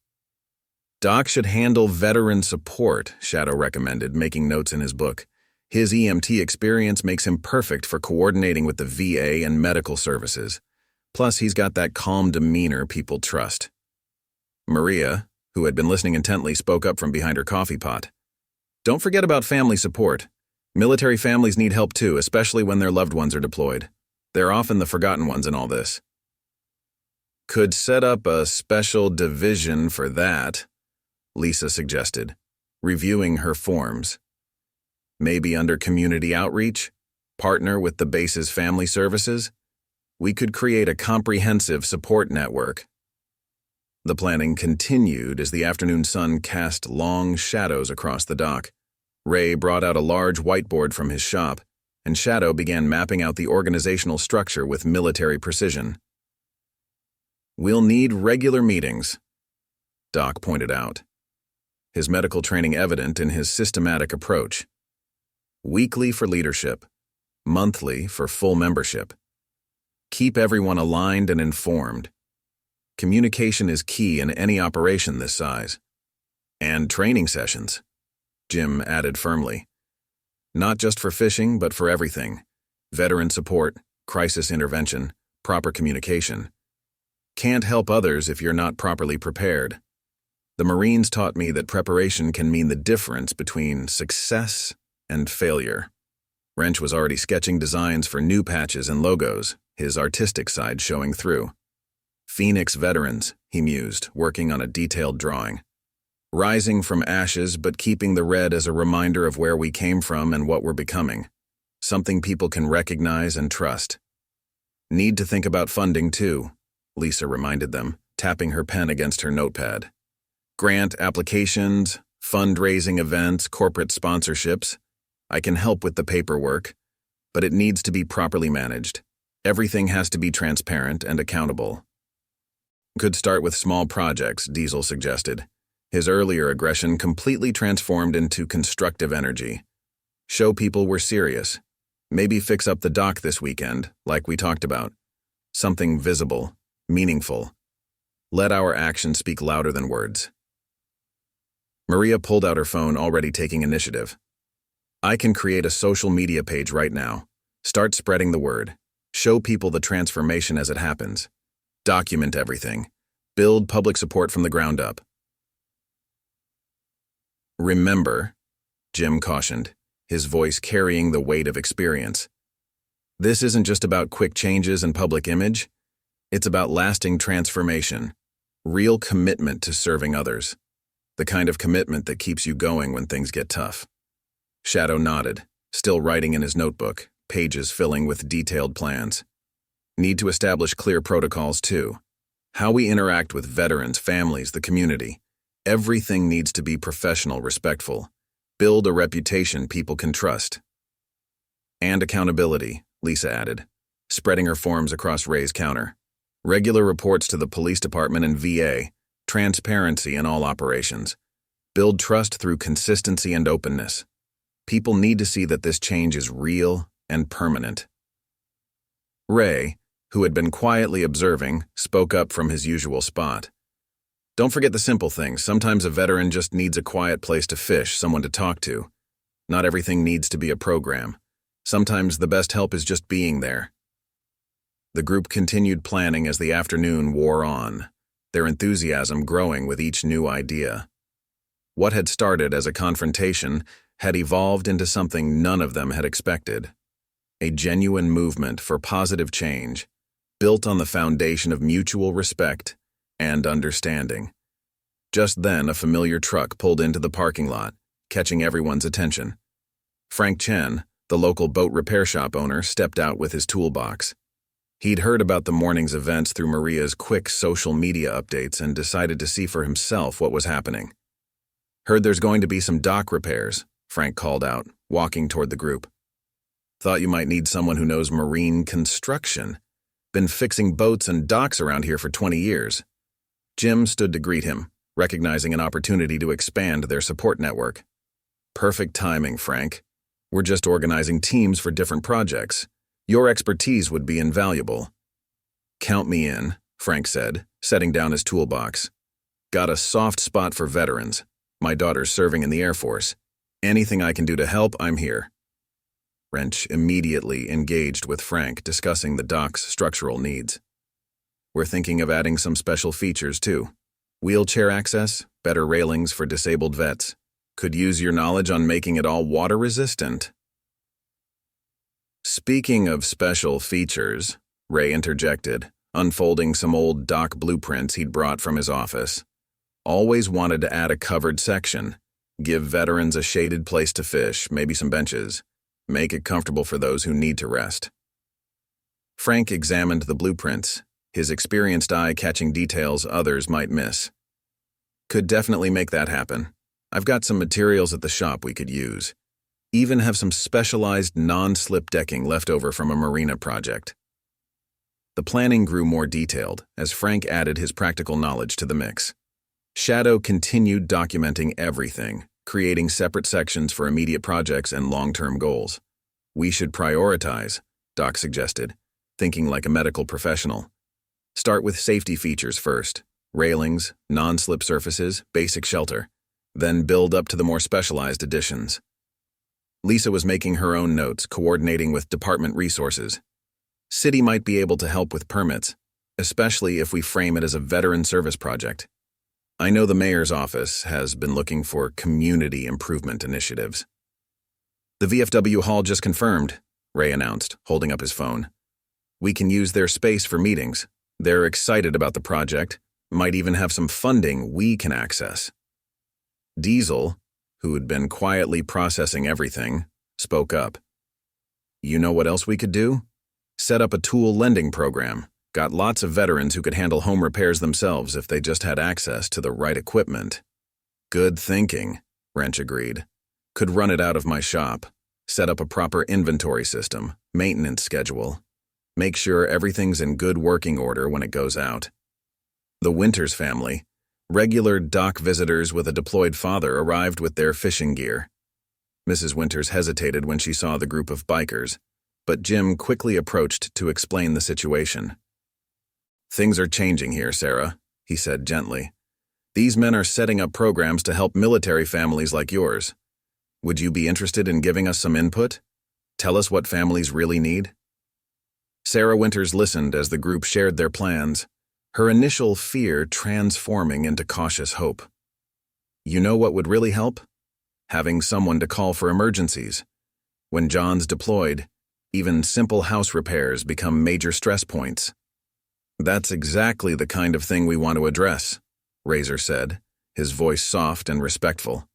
Doc should handle veteran support, Shadow recommended, making notes in his book. His EMT experience makes him perfect for coordinating with the VA and medical services. Plus, he's got that calm demeanor people trust. Maria, who had been listening intently, spoke up from behind her coffee pot. Don't forget about family support. Military families need help too, especially when their loved ones are deployed. They're often the forgotten ones in all this. Could set up a special division for that, Lisa suggested, reviewing her forms. Maybe under community outreach, partner with the base's family services. We could create a comprehensive support network. The planning continued as the afternoon sun cast long shadows across the dock. Ray brought out a large whiteboard from his shop, and Shadow began mapping out the organizational structure with military precision. We'll need regular meetings, Doc pointed out, his medical training evident in his systematic approach. Weekly for leadership, monthly for full membership. Keep everyone aligned and informed. Communication is key in any operation this size. And training sessions, Jim added firmly. Not just for fishing, but for everything. Veteran support, crisis intervention, proper communication. Can't help others if you're not properly prepared. The Marines taught me that preparation can mean the difference between success and failure. Wrench was already sketching designs for new patches and logos, his artistic side showing through. Phoenix veterans, he mused, working on a detailed drawing. Rising from ashes, but keeping the red as a reminder of where we came from and what we're becoming. Something people can recognize and trust. Need to think about funding, too, Lisa reminded them, tapping her pen against her notepad. Grant applications, fundraising events, corporate sponsorships. I can help with the paperwork, but it needs to be properly managed. Everything has to be transparent and accountable. Could start with small projects, Diesel suggested. His earlier aggression completely transformed into constructive energy. Show people we're serious. Maybe fix up the dock this weekend, like we talked about. Something visible, meaningful. Let our actions speak louder than words. Maria pulled out her phone, already taking initiative. I can create a social media page right now. Start spreading the word. Show people the transformation as it happens. Document everything. Build public support from the ground up. Remember, Jim cautioned, his voice carrying the weight of experience. This isn't just about quick changes and public image. It's about lasting transformation, real commitment to serving others, the kind of commitment that keeps you going when things get tough. Shadow nodded, still writing in his notebook, pages filling with detailed plans. Need to establish clear protocols, too. How we interact with veterans, families, the community. Everything needs to be professional, respectful. Build a reputation people can trust. And accountability, Lisa added, spreading her forms across Ray's counter. Regular reports to the police department and VA. Transparency in all operations. Build trust through consistency and openness. People need to see that this change is real and permanent. Ray, who had been quietly observing, spoke up from his usual spot. Don't forget the simple things. Sometimes a veteran just needs a quiet place to fish, someone to talk to. Not everything needs to be a program. Sometimes the best help is just being there. The group continued planning as the afternoon wore on, their enthusiasm growing with each new idea. What had started as a confrontation had evolved into something none of them had expected. A genuine movement for positive change, built on the foundation of mutual respect and understanding. Just then, a familiar truck pulled into the parking lot, catching everyone's attention. Frank Chen, the local boat repair shop owner, stepped out with his toolbox. He'd heard about the morning's events through Maria's quick social media updates and decided to see for himself what was happening. "Heard there's going to be some dock repairs," Frank called out, walking toward the group. "Thought you might need someone who knows marine construction. Been fixing boats and docks around here for 20 years. Jim stood to greet him, recognizing an opportunity to expand their support network. "Perfect timing, Frank. We're just organizing teams for different projects. Your expertise would be invaluable." "Count me in," Frank said, setting down his toolbox. "Got a soft spot for veterans. My daughter's serving in the Air Force. Anything I can do to help, I'm here." Wrench immediately engaged with Frank, discussing the dock's structural needs. "We're thinking of adding some special features, too. Wheelchair access, better railings for disabled vets. Could use your knowledge on making it all water-resistant." "Speaking of special features," Ray interjected, unfolding some old dock blueprints he'd brought from his office. "Always wanted to add a covered section. Give veterans a shaded place to fish, maybe some benches. Make it comfortable for those who need to rest." Frank examined the blueprints, his experienced eye catching details others might miss. "Could definitely make that happen. I've got some materials at the shop we could use. Even have some specialized non-slip decking left over from a marina project." The planning grew more detailed as Frank added his practical knowledge to the mix. Shadow continued documenting everything, creating separate sections for immediate projects and long-term goals. "We should prioritize," Doc suggested, thinking like a medical professional. "Start with safety features first, railings, non-slip surfaces, basic shelter, then build up to the more specialized additions." Lisa was making her own notes, coordinating with department resources. "City might be able to help with permits, especially if we frame it as a veteran service project. I know the mayor's office has been looking for community improvement initiatives." "The VFW hall just confirmed," Ray announced, holding up his phone. "We can use their space for meetings. They're excited about the project, might even have some funding we can access." Diesel, who had been quietly processing everything, spoke up. "You know what else we could do? Set up a tool lending program. Got lots of veterans who could handle home repairs themselves if they just had access to the right equipment." "Good thinking," Wrench agreed. "Could run it out of my shop. Set up a proper inventory system, maintenance schedule. Make sure everything's in good working order when it goes out." The Winters family, regular dock visitors with a deployed father, arrived with their fishing gear. Mrs. Winters hesitated when she saw the group of bikers, but Jim quickly approached to explain the situation. "Things are changing here, Sarah," he said gently. "These men are setting up programs to help military families like yours. Would you be interested in giving us some input? Tell us what families really need?" Sarah Winters listened as the group shared their plans, her initial fear transforming into cautious hope. "You know what would really help? Having someone to call for emergencies. When John's deployed, even simple house repairs become major stress points." "That's exactly the kind of thing we want to address," Razor said, his voice soft and respectful,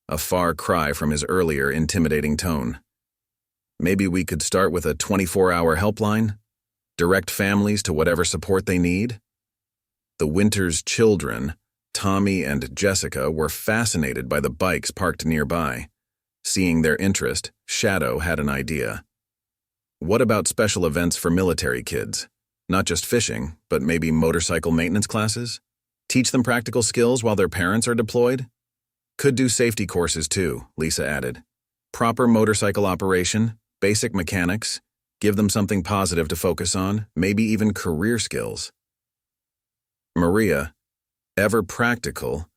a far cry from his earlier intimidating tone. "Maybe we could start with a 24-hour helpline? Direct families to whatever support they need?" The Winters' children, Tommy and Jessica, were fascinated by the bikes parked nearby. Seeing their interest, Shadow had an idea. "What about special events for military kids? Not just fishing, but maybe motorcycle maintenance classes? Teach them practical skills while their parents are deployed?" "Could do safety courses too," Lisa added. "Proper motorcycle operation, basic mechanics, give them something positive to focus on, maybe even career skills." Maria, ever practical,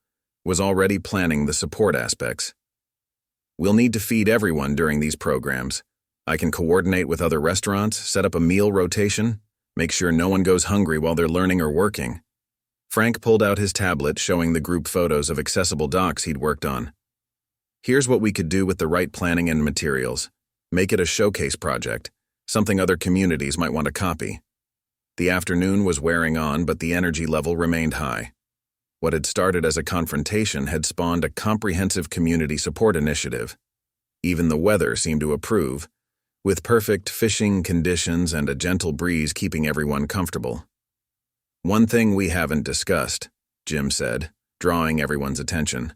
was already planning the support aspects. "We'll need to feed everyone during these programs. I can coordinate with other restaurants, set up a meal rotation, make sure no one goes hungry while they're learning or working. Frank pulled out his tablet showing the group photos of accessible docks he'd worked on. Here's what we could do with the right planning and materials. Make it a showcase project, something other communities might want to copy. The afternoon was wearing on, but the energy level remained high. What had started as a confrontation had spawned a comprehensive community support initiative. Even the weather seemed to approve, with perfect fishing conditions and a gentle breeze keeping everyone comfortable. "One thing we haven't discussed," Jim said, drawing everyone's attention.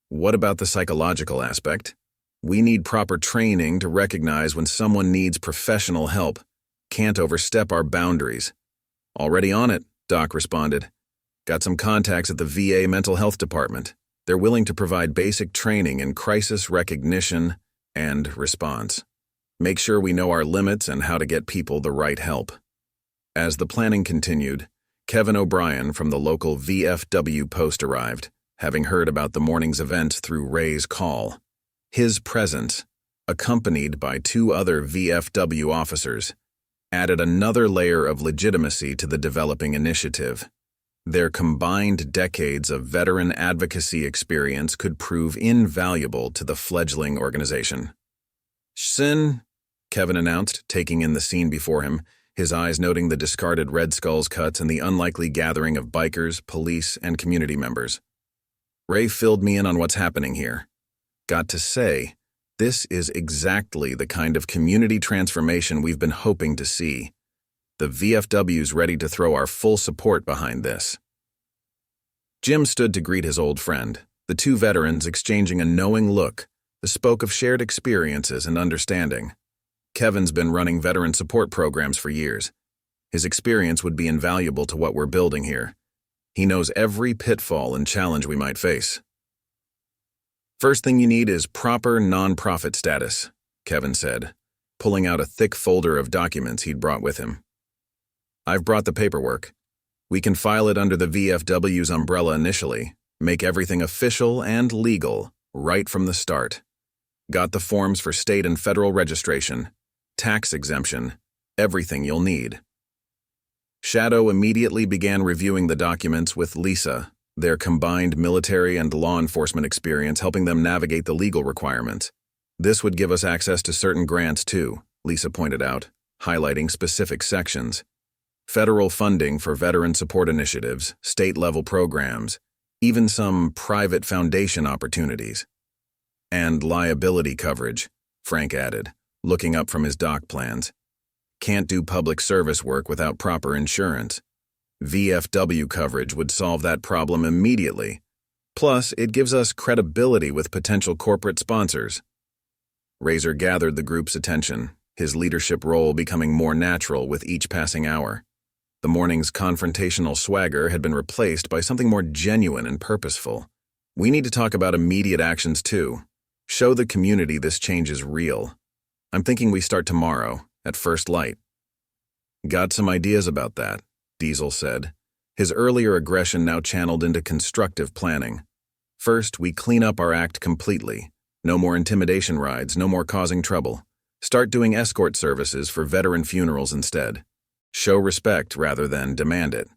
"What about the psychological aspect? We need proper training to recognize when someone needs professional help. Can't overstep our boundaries." "Already on it," Doc responded. "Got some contacts at the VA mental health department. They're willing to provide basic training in crisis recognition and response. Make sure we know our limits and how to get people the right help." As the planning continued, Kevin O'Brien from the local VFW post arrived, having heard about the morning's events through Ray's call. His presence, accompanied by 2 other VFW officers, added another layer of legitimacy to the developing initiative. Their combined decades of veteran advocacy experience could prove invaluable to the fledgling organization. "Sin," Kevin announced, taking in the scene before him, his eyes noting the discarded Red Skull's cuts and the unlikely gathering of bikers, police, and community members. "Ray filled me in on what's happening here. Got to say, this is exactly the kind of community transformation we've been hoping to see. The VFW's ready to throw our full support behind this." Jim stood to greet his old friend, the 2 veterans exchanging a knowing look that spoke of shared experiences and understanding. Kevin's been running veteran support programs for years. His experience would be invaluable to what we're building here. He knows every pitfall and challenge we might face. "First thing you need is proper nonprofit status," Kevin said, pulling out a thick folder of documents he'd brought with him. "I've brought the paperwork. We can file it under the VFW's umbrella initially, make everything official and legal right from the start. Got the forms for state and federal registration, tax exemption, everything you'll need." Shadow immediately began reviewing the documents with Lisa, their combined military and law enforcement experience helping them navigate the legal requirements. "This would give us access to certain grants too," Lisa pointed out, highlighting specific sections. "Federal funding for veteran support initiatives, state-level programs, even some private foundation opportunities. And liability coverage," Frank added, looking up from his doc plans. "Can't do public service work without proper insurance. VFW coverage would solve that problem immediately. Plus, it gives us credibility with potential corporate sponsors." Razor gathered the group's attention, his leadership role becoming more natural with each passing hour. The morning's confrontational swagger had been replaced by something more genuine and purposeful. "We need to talk about immediate actions too. Show the community this change is real. I'm thinking we start tomorrow, at first light." "Got some ideas about that," Diesel said, his earlier aggression now channeled into constructive planning. "First, we clean up our act completely. No more intimidation rides, no more causing trouble. Start doing escort services for veteran funerals instead. Show respect rather than demand it.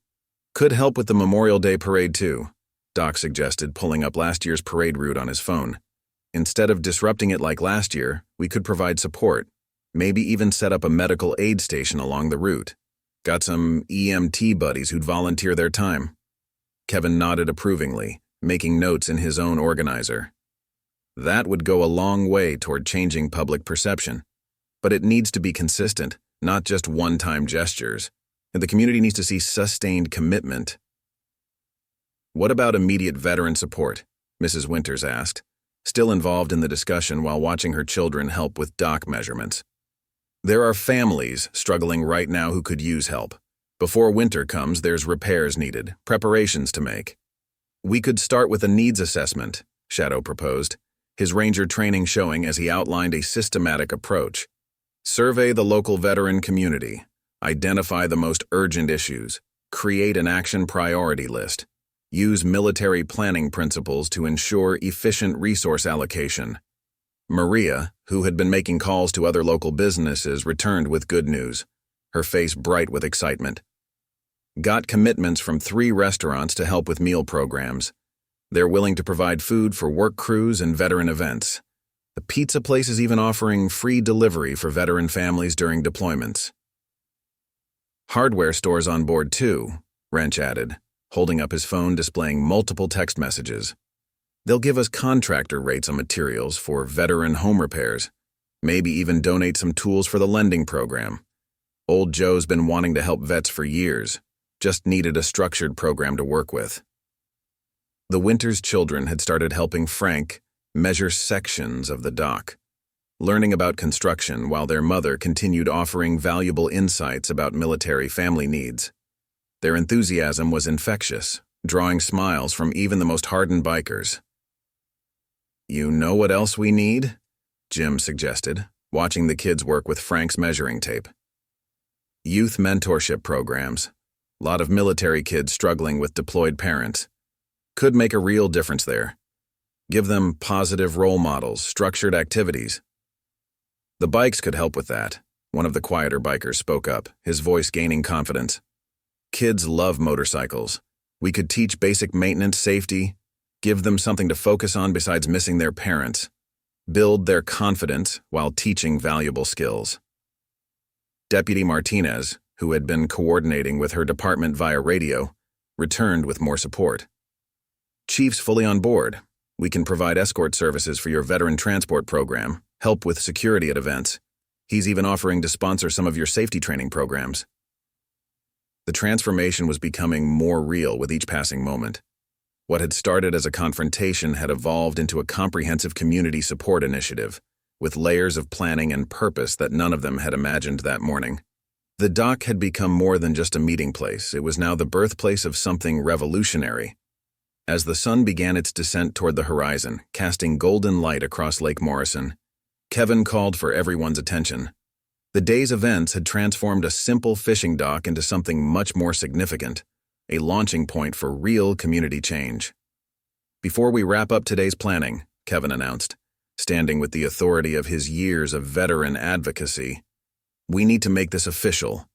Could help with the Memorial Day parade too," Doc suggested, pulling up last year's parade route on his phone. "Instead of disrupting it like last year, we could provide support, maybe even set up a medical aid station along the route. Got some EMT buddies who'd volunteer their time." Kevin nodded approvingly, making notes in his own organizer. "That would go a long way toward changing public perception. But it needs to be consistent, not just one-time gestures, and the community needs to see sustained commitment." "What about immediate veteran support?" Mrs. Winters asked, still involved in the discussion while watching her children help with dock measurements. "There are families struggling right now who could use help. Before winter comes, there's repairs needed, preparations to make. We could start with a needs assessment," Shadow proposed, his ranger training showing as he outlined a systematic approach. "Survey the local veteran community, identify the most urgent issues, create an action priority list, use military planning principles to ensure efficient resource allocation." Maria, who had been making calls to other local businesses, returned with good news, her face bright with excitement. Got commitments from 3 restaurants to help with meal programs. They're willing to provide food for work crews and veteran events. The pizza place is even offering free delivery for veteran families during deployments. Hardware stores on board too, Wrench added, holding up his phone displaying multiple text messages. They'll give us contractor rates on materials for veteran home repairs, maybe even donate some tools for the lending program. Old Joe's been wanting to help vets for years, just needed a structured program to work with. The Winters children had started helping Frank measure sections of the dock, learning about construction while their mother continued offering valuable insights about military family needs. Their enthusiasm was infectious, drawing smiles from even the most hardened bikers. "You know what else we need?" Jim suggested, watching the kids work with Frank's measuring tape. "Youth mentorship programs. Lot of military kids struggling with deployed parents. Could make a real difference there. Give them positive role models, structured activities." "The bikes could help with that," one of the quieter bikers spoke up, his voice gaining confidence. "Kids love motorcycles. We could teach basic maintenance, safety, give them something to focus on besides missing their parents, build their confidence while teaching valuable skills." Deputy Martinez, who had been coordinating with her department via radio, returned with more support. "Chief's fully on board. We can provide escort services for your veteran transport program, help with security at events. He's even offering to sponsor some of your safety training programs." The transformation was becoming more real with each passing moment. What had started as a confrontation had evolved into a comprehensive community support initiative, with layers of planning and purpose that none of them had imagined that morning. The dock had become more than just a meeting place. It was now the birthplace of something revolutionary. As the sun began its descent toward the horizon, casting golden light across Lake Morrison, Kevin called for everyone's attention. The day's events had transformed a simple fishing dock into something much more significant, a launching point for real community change. "Before we wrap up today's planning," Kevin announced, standing with the authority of his years of veteran advocacy, "we need to make this official.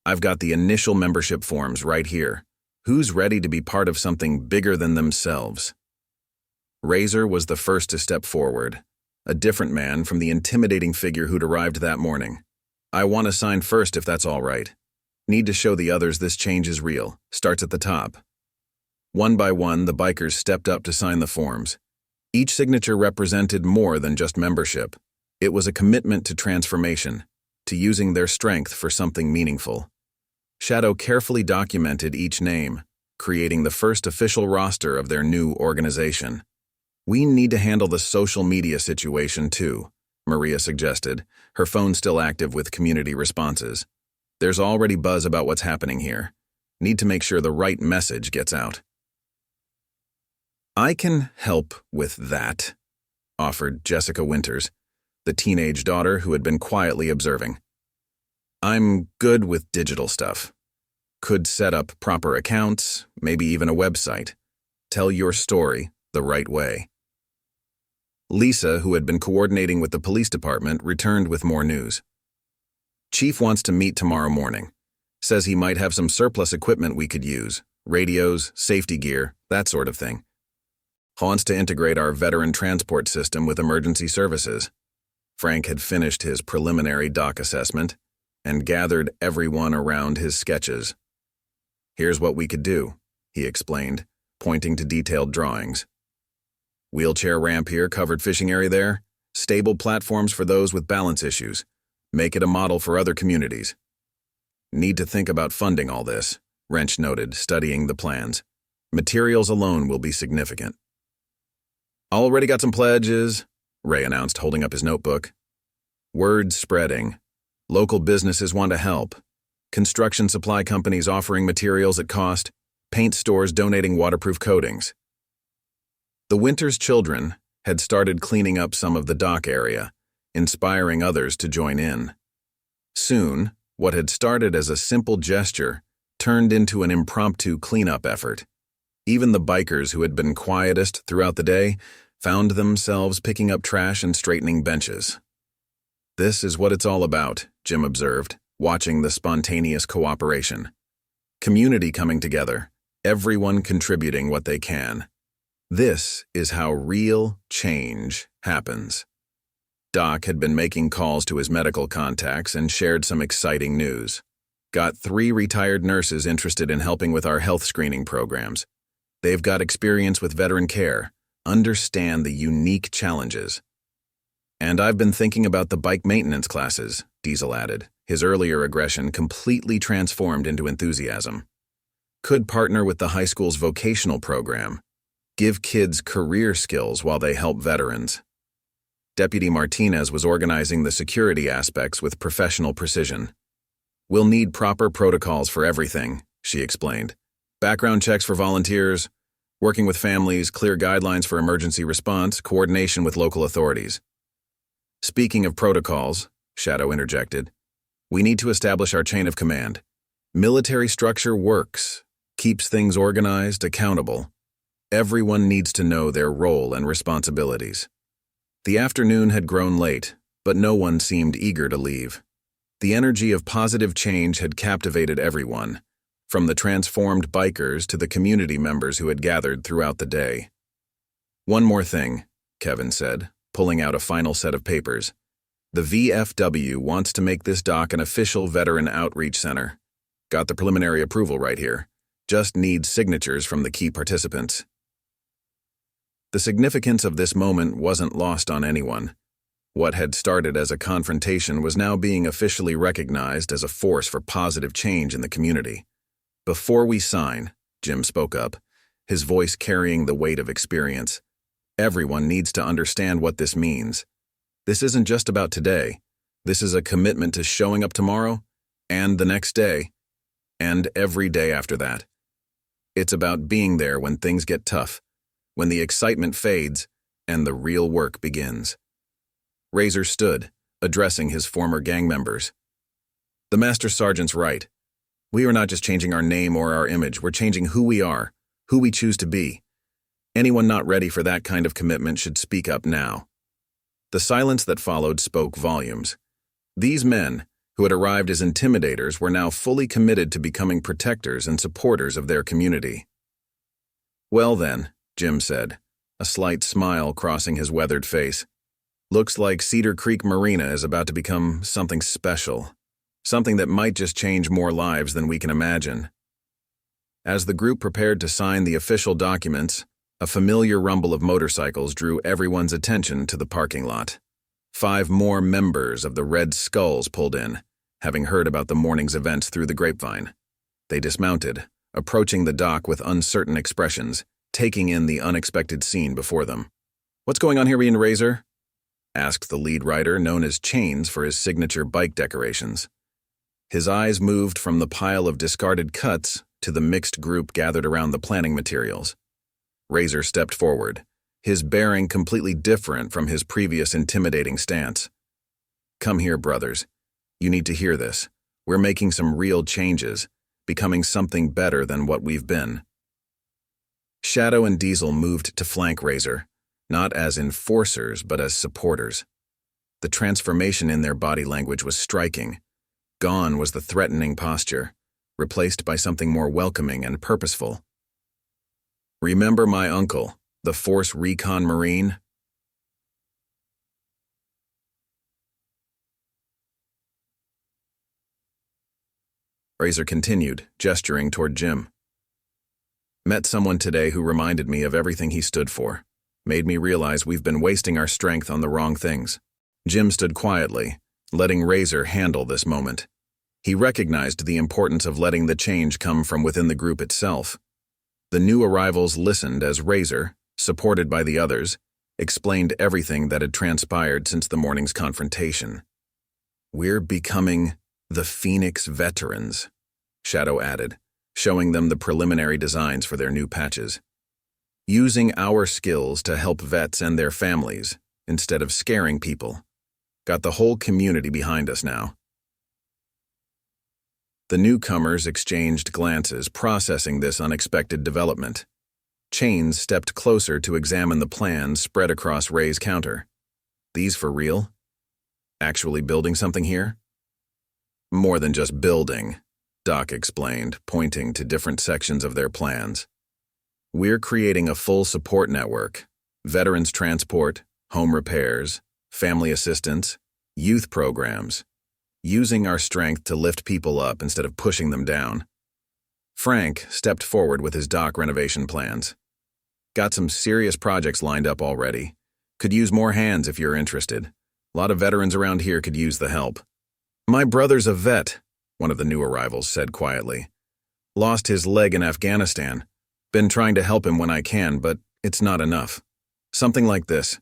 I've got the initial membership forms right here. Who's ready to be part of something bigger than themselves?" Razor was the first to step forward, a different man from the intimidating figure who'd arrived that morning. "I want to sign first if that's all right. Need to show the others this change is real. Starts at the top." One by one, the bikers stepped up to sign the forms. Each signature represented more than just membership. It was a commitment to transformation, to using their strength for something meaningful. Shadow carefully documented each name, creating the first official roster of their new organization. "We need to handle the social media situation too," Maria suggested, her phone still active with community responses. "There's already buzz about what's happening here. Need to make sure the right message gets out." "I can help with that," offered Jessica Winters, the teenage daughter who had been quietly observing. "I'm good with digital stuff. Could set up proper accounts, maybe even a website. Tell your story the right way." Lisa, who had been coordinating with the police department, returned with more news. "Chief wants to meet tomorrow morning. Says he might have some surplus equipment we could use, radios, safety gear, that sort of thing. Wants to integrate our veteran transport system with emergency services." Frank had finished his preliminary dock assessment and gathered everyone around his sketches. "Here's what we could do," he explained, pointing to detailed drawings. "Wheelchair ramp here, covered fishing area there, stable platforms for those with balance issues. Make it a model for other communities." "Need to think about funding all this," Wrench noted, studying the plans. "Materials alone will be significant." "Already got some pledges," Ray announced, holding up his notebook. "Word spreading. Local businesses want to help. Construction supply companies offering materials at cost. Paint stores donating waterproof coatings." The Winters children had started cleaning up some of the dock area, inspiring others to join in. Soon, what had started as a simple gesture turned into an impromptu cleanup effort. Even the bikers who had been quietest throughout the day found themselves picking up trash and straightening benches. "This is what it's all about," Jim observed, watching the spontaneous cooperation. Community coming together, everyone contributing what they can. This is how real change happens. Doc had been making calls to his medical contacts and shared some exciting news. Got 3 retired nurses interested in helping with our health screening programs. They've got experience with veteran care, understand the unique challenges. And I've been thinking about the bike maintenance classes, Diesel added, his earlier aggression completely transformed into enthusiasm. Could partner with the high school's vocational program, give kids career skills while they help veterans. Deputy Martinez was organizing the security aspects with professional precision. We'll need proper protocols for everything, she explained. Background checks for volunteers, working with families, clear guidelines for emergency response, coordination with local authorities. Speaking of protocols, Shadow interjected, we need to establish our chain of command. Military structure works, keeps things organized, accountable. Everyone needs to know their role and responsibilities. The afternoon had grown late, but no one seemed eager to leave. The energy of positive change had captivated everyone, from the transformed bikers to the community members who had gathered throughout the day. One more thing, Kevin said, pulling out a final set of papers. The VFW wants to make this dock an official veteran outreach center. Got the preliminary approval right here. Just needs signatures from the key participants. The significance of this moment wasn't lost on anyone. What had started as a confrontation was now being officially recognized as a force for positive change in the community. Before we sign, Jim spoke up, his voice carrying the weight of experience. Everyone needs to understand what this means. This isn't just about today. This is a commitment to showing up tomorrow, and the next day, and every day after that. It's about being there when things get tough, when the excitement fades, and the real work begins. Razor stood, addressing his former gang members. The Master Sergeant's right. We are not just changing our name or our image, we're changing who we are, who we choose to be. Anyone not ready for that kind of commitment should speak up now. The silence that followed spoke volumes. These men, who had arrived as intimidators, were now fully committed to becoming protectors and supporters of their community. Well then, Jim said, a slight smile crossing his weathered face. Looks like Cedar Creek Marina is about to become something special. Something that might just change more lives than we can imagine. As the group prepared to sign the official documents, a familiar rumble of motorcycles drew everyone's attention to the parking lot. 5 more members of the Red Skulls pulled in, having heard about the morning's events through the grapevine. They dismounted, approaching the dock with uncertain expressions, taking in the unexpected scene before them. "What's going on here, Ian Razor?" asked the lead rider, known as Chains for his signature bike decorations. His eyes moved from the pile of discarded cuts to the mixed group gathered around the planning materials. Razor stepped forward, his bearing completely different from his previous intimidating stance. "Come here, brothers. You need to hear this. We're making some real changes, becoming something better than what we've been." Shadow and Diesel moved to flank Razor, not as enforcers but as supporters. The transformation in their body language was striking. Gone was the threatening posture, replaced by something more welcoming and purposeful. "Remember my uncle, the Force Recon Marine?" Razor continued, gesturing toward Jim. "Met someone today who reminded me of everything he stood for. Made me realize we've been wasting our strength on the wrong things." Jim stood quietly, letting Razor handle this moment. He recognized the importance of letting the change come from within the group itself. The new arrivals listened as Razor, supported by the others, explained everything that had transpired since the morning's confrontation. "We're becoming the Phoenix Veterans," Shadow added, showing them the preliminary designs for their new patches. "Using our skills to help vets and their families, instead of scaring people. Got the whole community behind us now." The newcomers exchanged glances, processing this unexpected development. Chains stepped closer to examine the plans spread across Ray's counter. "These for real? Actually building something here?" "More than just building," Doc explained, pointing to different sections of their plans. We're creating a full support network: veterans transport, home repairs, family assistance, youth programs, using our strength to lift people up instead of pushing them down. Frank stepped forward with his dock renovation plans. Got some serious projects lined up already. Could use more hands if you're interested. A lot of veterans around here could use the help. My brother's a vet, one of the new arrivals said quietly. Lost his leg in Afghanistan. Been trying to help him when I can, but it's not enough. Something like this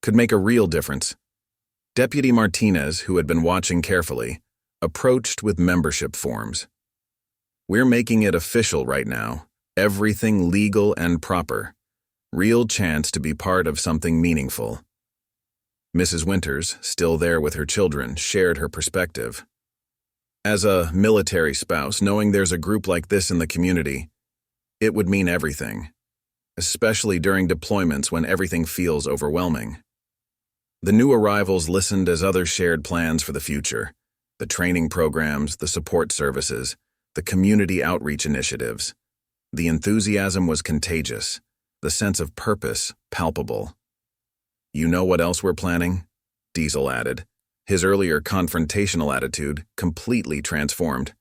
could make a real difference. Deputy Martinez, who had been watching carefully, approached with membership forms. We're making it official right now. Everything legal and proper. Real chance to be part of something meaningful. Mrs. Winters, still there with her children, shared her perspective. As a military spouse, knowing there's a group like this in the community, it would mean everything, especially during deployments when everything feels overwhelming. The new arrivals listened as others shared plans for the future: the training programs, the support services, the community outreach initiatives. The enthusiasm was contagious, the sense of purpose palpable. You know what else we're planning? Diesel added, his earlier confrontational attitude completely transformed.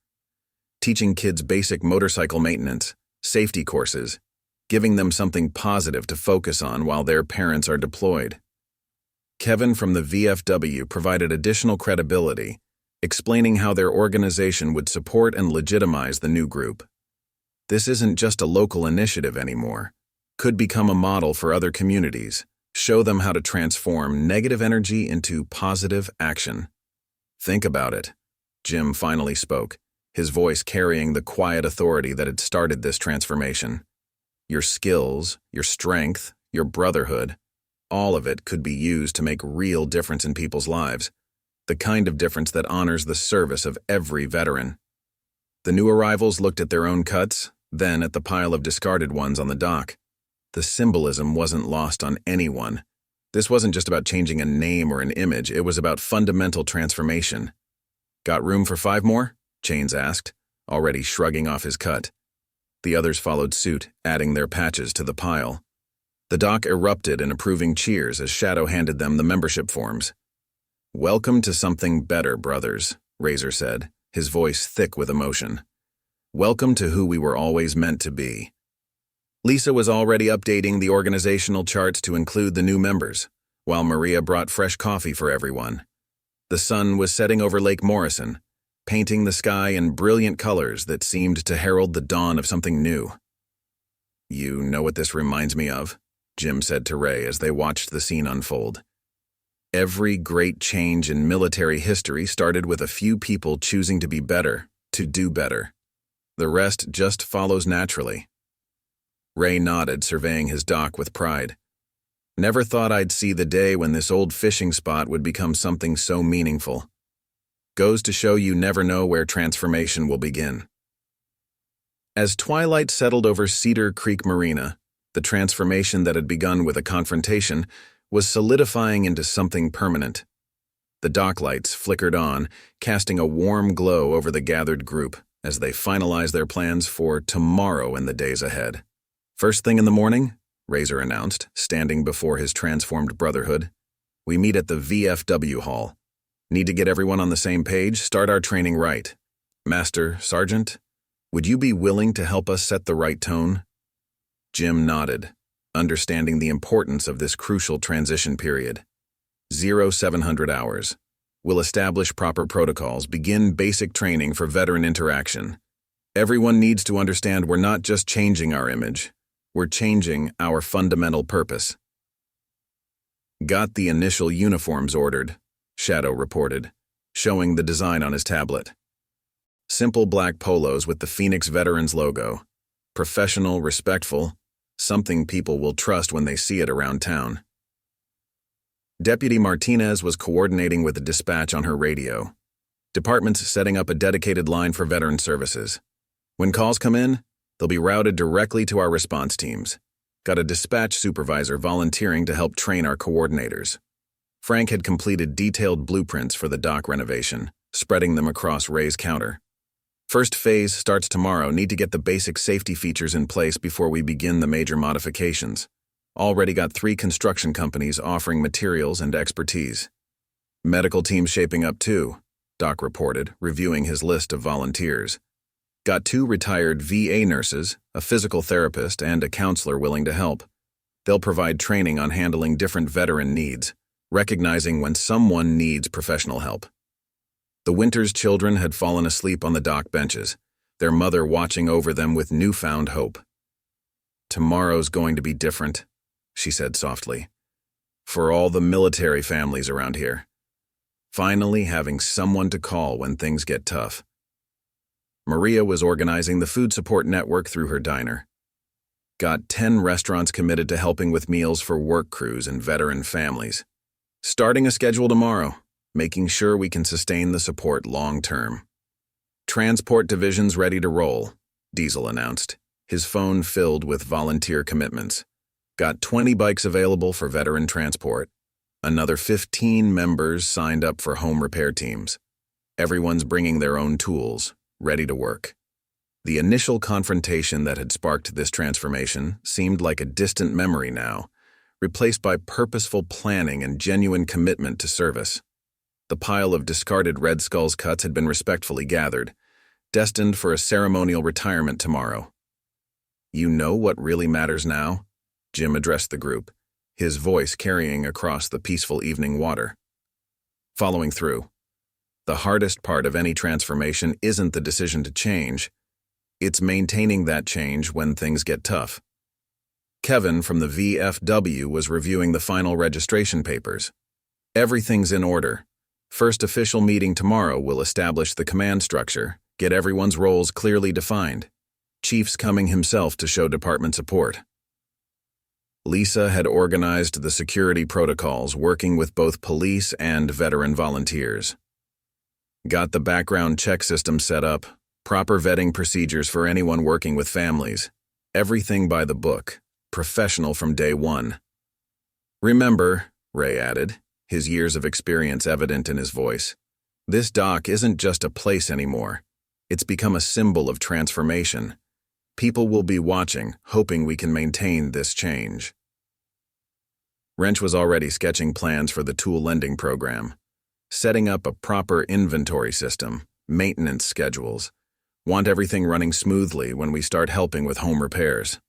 Teaching kids basic motorcycle maintenance, safety courses, giving them something positive to focus on while their parents are deployed. Kevin from the VFW provided additional credibility, explaining how their organization would support and legitimize the new group. This isn't just a local initiative anymore. Could become a model for other communities. Show them how to transform negative energy into positive action. Think about it. Jim finally spoke, his voice carrying the quiet authority that had started this transformation. Your skills, your strength, your brotherhood, all of it could be used to make real difference in people's lives, the kind of difference that honors the service of every veteran. The new arrivals looked at their own cuts, then at the pile of discarded ones on the dock. The symbolism wasn't lost on anyone. This wasn't just about changing a name or an image, it was about fundamental transformation. Got room for 5 more? Chains asked, already shrugging off his cut. The others followed suit, adding their patches to the pile. The dock erupted in approving cheers as Shadow handed them the membership forms. Welcome to something better, brothers, Razor said, his voice thick with emotion. Welcome to who we were always meant to be. Lisa was already updating the organizational charts to include the new members, while Maria brought fresh coffee for everyone. The sun was setting over Lake Morrison, painting the sky in brilliant colors that seemed to herald the dawn of something new. You know what this reminds me of? Jim said to Ray as they watched the scene unfold. Every great change in military history started with a few people choosing to be better, to do better. The rest just follows naturally. Ray nodded, surveying his dock with pride. Never thought I'd see the day when this old fishing spot would become something so meaningful. Goes to show you never know where transformation will begin. As twilight settled over Cedar Creek Marina, the transformation that had begun with a confrontation was solidifying into something permanent. The dock lights flickered on, casting a warm glow over the gathered group as they finalized their plans for tomorrow and the days ahead. First thing in the morning, Razor announced, standing before his transformed brotherhood, we meet at the VFW hall. Need to get everyone on the same page, start our training right. Master Sergeant, would you be willing to help us set the right tone? Jim nodded, understanding the importance of this crucial transition period. 0700 hours. We'll establish proper protocols, begin basic training for veteran interaction. Everyone needs to understand we're not just changing our image. We're changing our fundamental purpose. Got the initial uniforms ordered, Shadow reported, showing the design on his tablet. Simple black polos with the Phoenix Veterans logo. Professional, respectful, something people will trust when they see it around town. Deputy Martinez was coordinating with the dispatch on her radio. Departments setting up a dedicated line for veteran services. When calls come in, they'll be routed directly to our response teams. Got a dispatch supervisor volunteering to help train our coordinators. Frank had completed detailed blueprints for the dock renovation, spreading them across Ray's counter. First phase starts tomorrow. Need to get the basic safety features in place before we begin the major modifications. Already got 3 construction companies offering materials and expertise. Medical team shaping up too, Doc reported, reviewing his list of volunteers. Got 2 retired VA nurses, a physical therapist, and a counselor willing to help. They'll provide training on handling different veteran needs, recognizing when someone needs professional help. The Winters children had fallen asleep on the dock benches, their mother watching over them with newfound hope. "Tomorrow's going to be different," she said softly, "for all the military families around here. Finally having someone to call when things get tough." Maria was organizing the food support network through her diner. Got 10 restaurants committed to helping with meals for work crews and veteran families. Starting a schedule tomorrow, making sure we can sustain the support long-term. Transport division's ready to roll, Diesel announced, his phone filled with volunteer commitments. Got 20 bikes available for veteran transport. Another 15 members signed up for home repair teams. Everyone's bringing their own tools, ready to work. The initial confrontation that had sparked this transformation seemed like a distant memory now, replaced by purposeful planning and genuine commitment to service. The pile of discarded Red Skull's cuts had been respectfully gathered, destined for a ceremonial retirement tomorrow. "You know what really matters now?" Jim addressed the group, his voice carrying across the peaceful evening water. Following through. The hardest part of any transformation isn't the decision to change. It's maintaining that change when things get tough. Kevin from the VFW was reviewing the final registration papers. "Everything's in order. First official meeting tomorrow will establish the command structure, get everyone's roles clearly defined. Chief's coming himself to show department support." Lisa had organized the security protocols, working with both police and veteran volunteers. Got the background check system set up, proper vetting procedures for anyone working with families. Everything by the book, professional from day one. "Remember," Ray added, his years of experience evident in his voice, "this dock isn't just a place anymore. It's become a symbol of transformation. People will be watching, hoping we can maintain this change." Wrench was already sketching plans for the tool lending program, setting up a proper inventory system, maintenance schedules. Want everything running smoothly when we start helping with home repairs.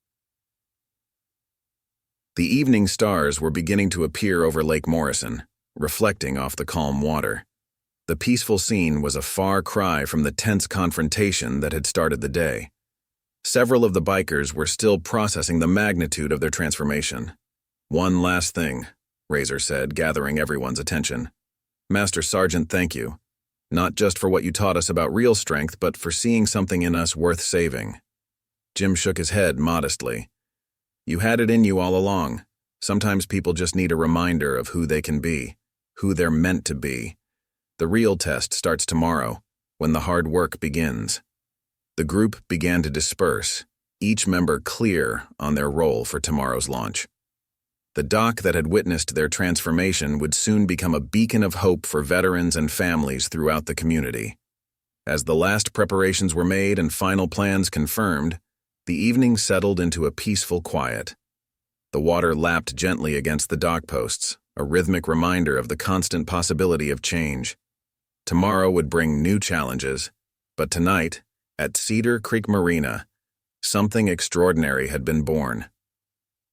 The evening stars were beginning to appear over Lake Morrison, reflecting off the calm water. The peaceful scene was a far cry from the tense confrontation that had started the day. Several of the bikers were still processing the magnitude of their transformation. "One last thing," Razor said, gathering everyone's attention. "Master Sergeant, thank you. Not just for what you taught us about real strength, but for seeing something in us worth saving." Jim shook his head modestly. "You had it in you all along. Sometimes people just need a reminder of who they can be, who they're meant to be. The real test starts tomorrow, when the hard work begins." The group began to disperse, each member clear on their role for tomorrow's launch. The dock that had witnessed their transformation would soon become a beacon of hope for veterans and families throughout the community. As the last preparations were made and final plans confirmed, the evening settled into a peaceful quiet. The water lapped gently against the dock posts, a rhythmic reminder of the constant possibility of change. Tomorrow would bring new challenges, but tonight, at Cedar Creek Marina, something extraordinary had been born.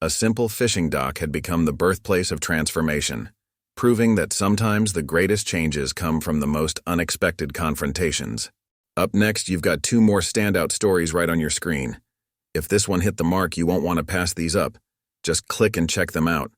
A simple fishing dock had become the birthplace of transformation, proving that sometimes the greatest changes come from the most unexpected confrontations. Up next, you've got 2 more standout stories right on your screen. If this one hit the mark, you won't want to pass these up. Just click and check them out.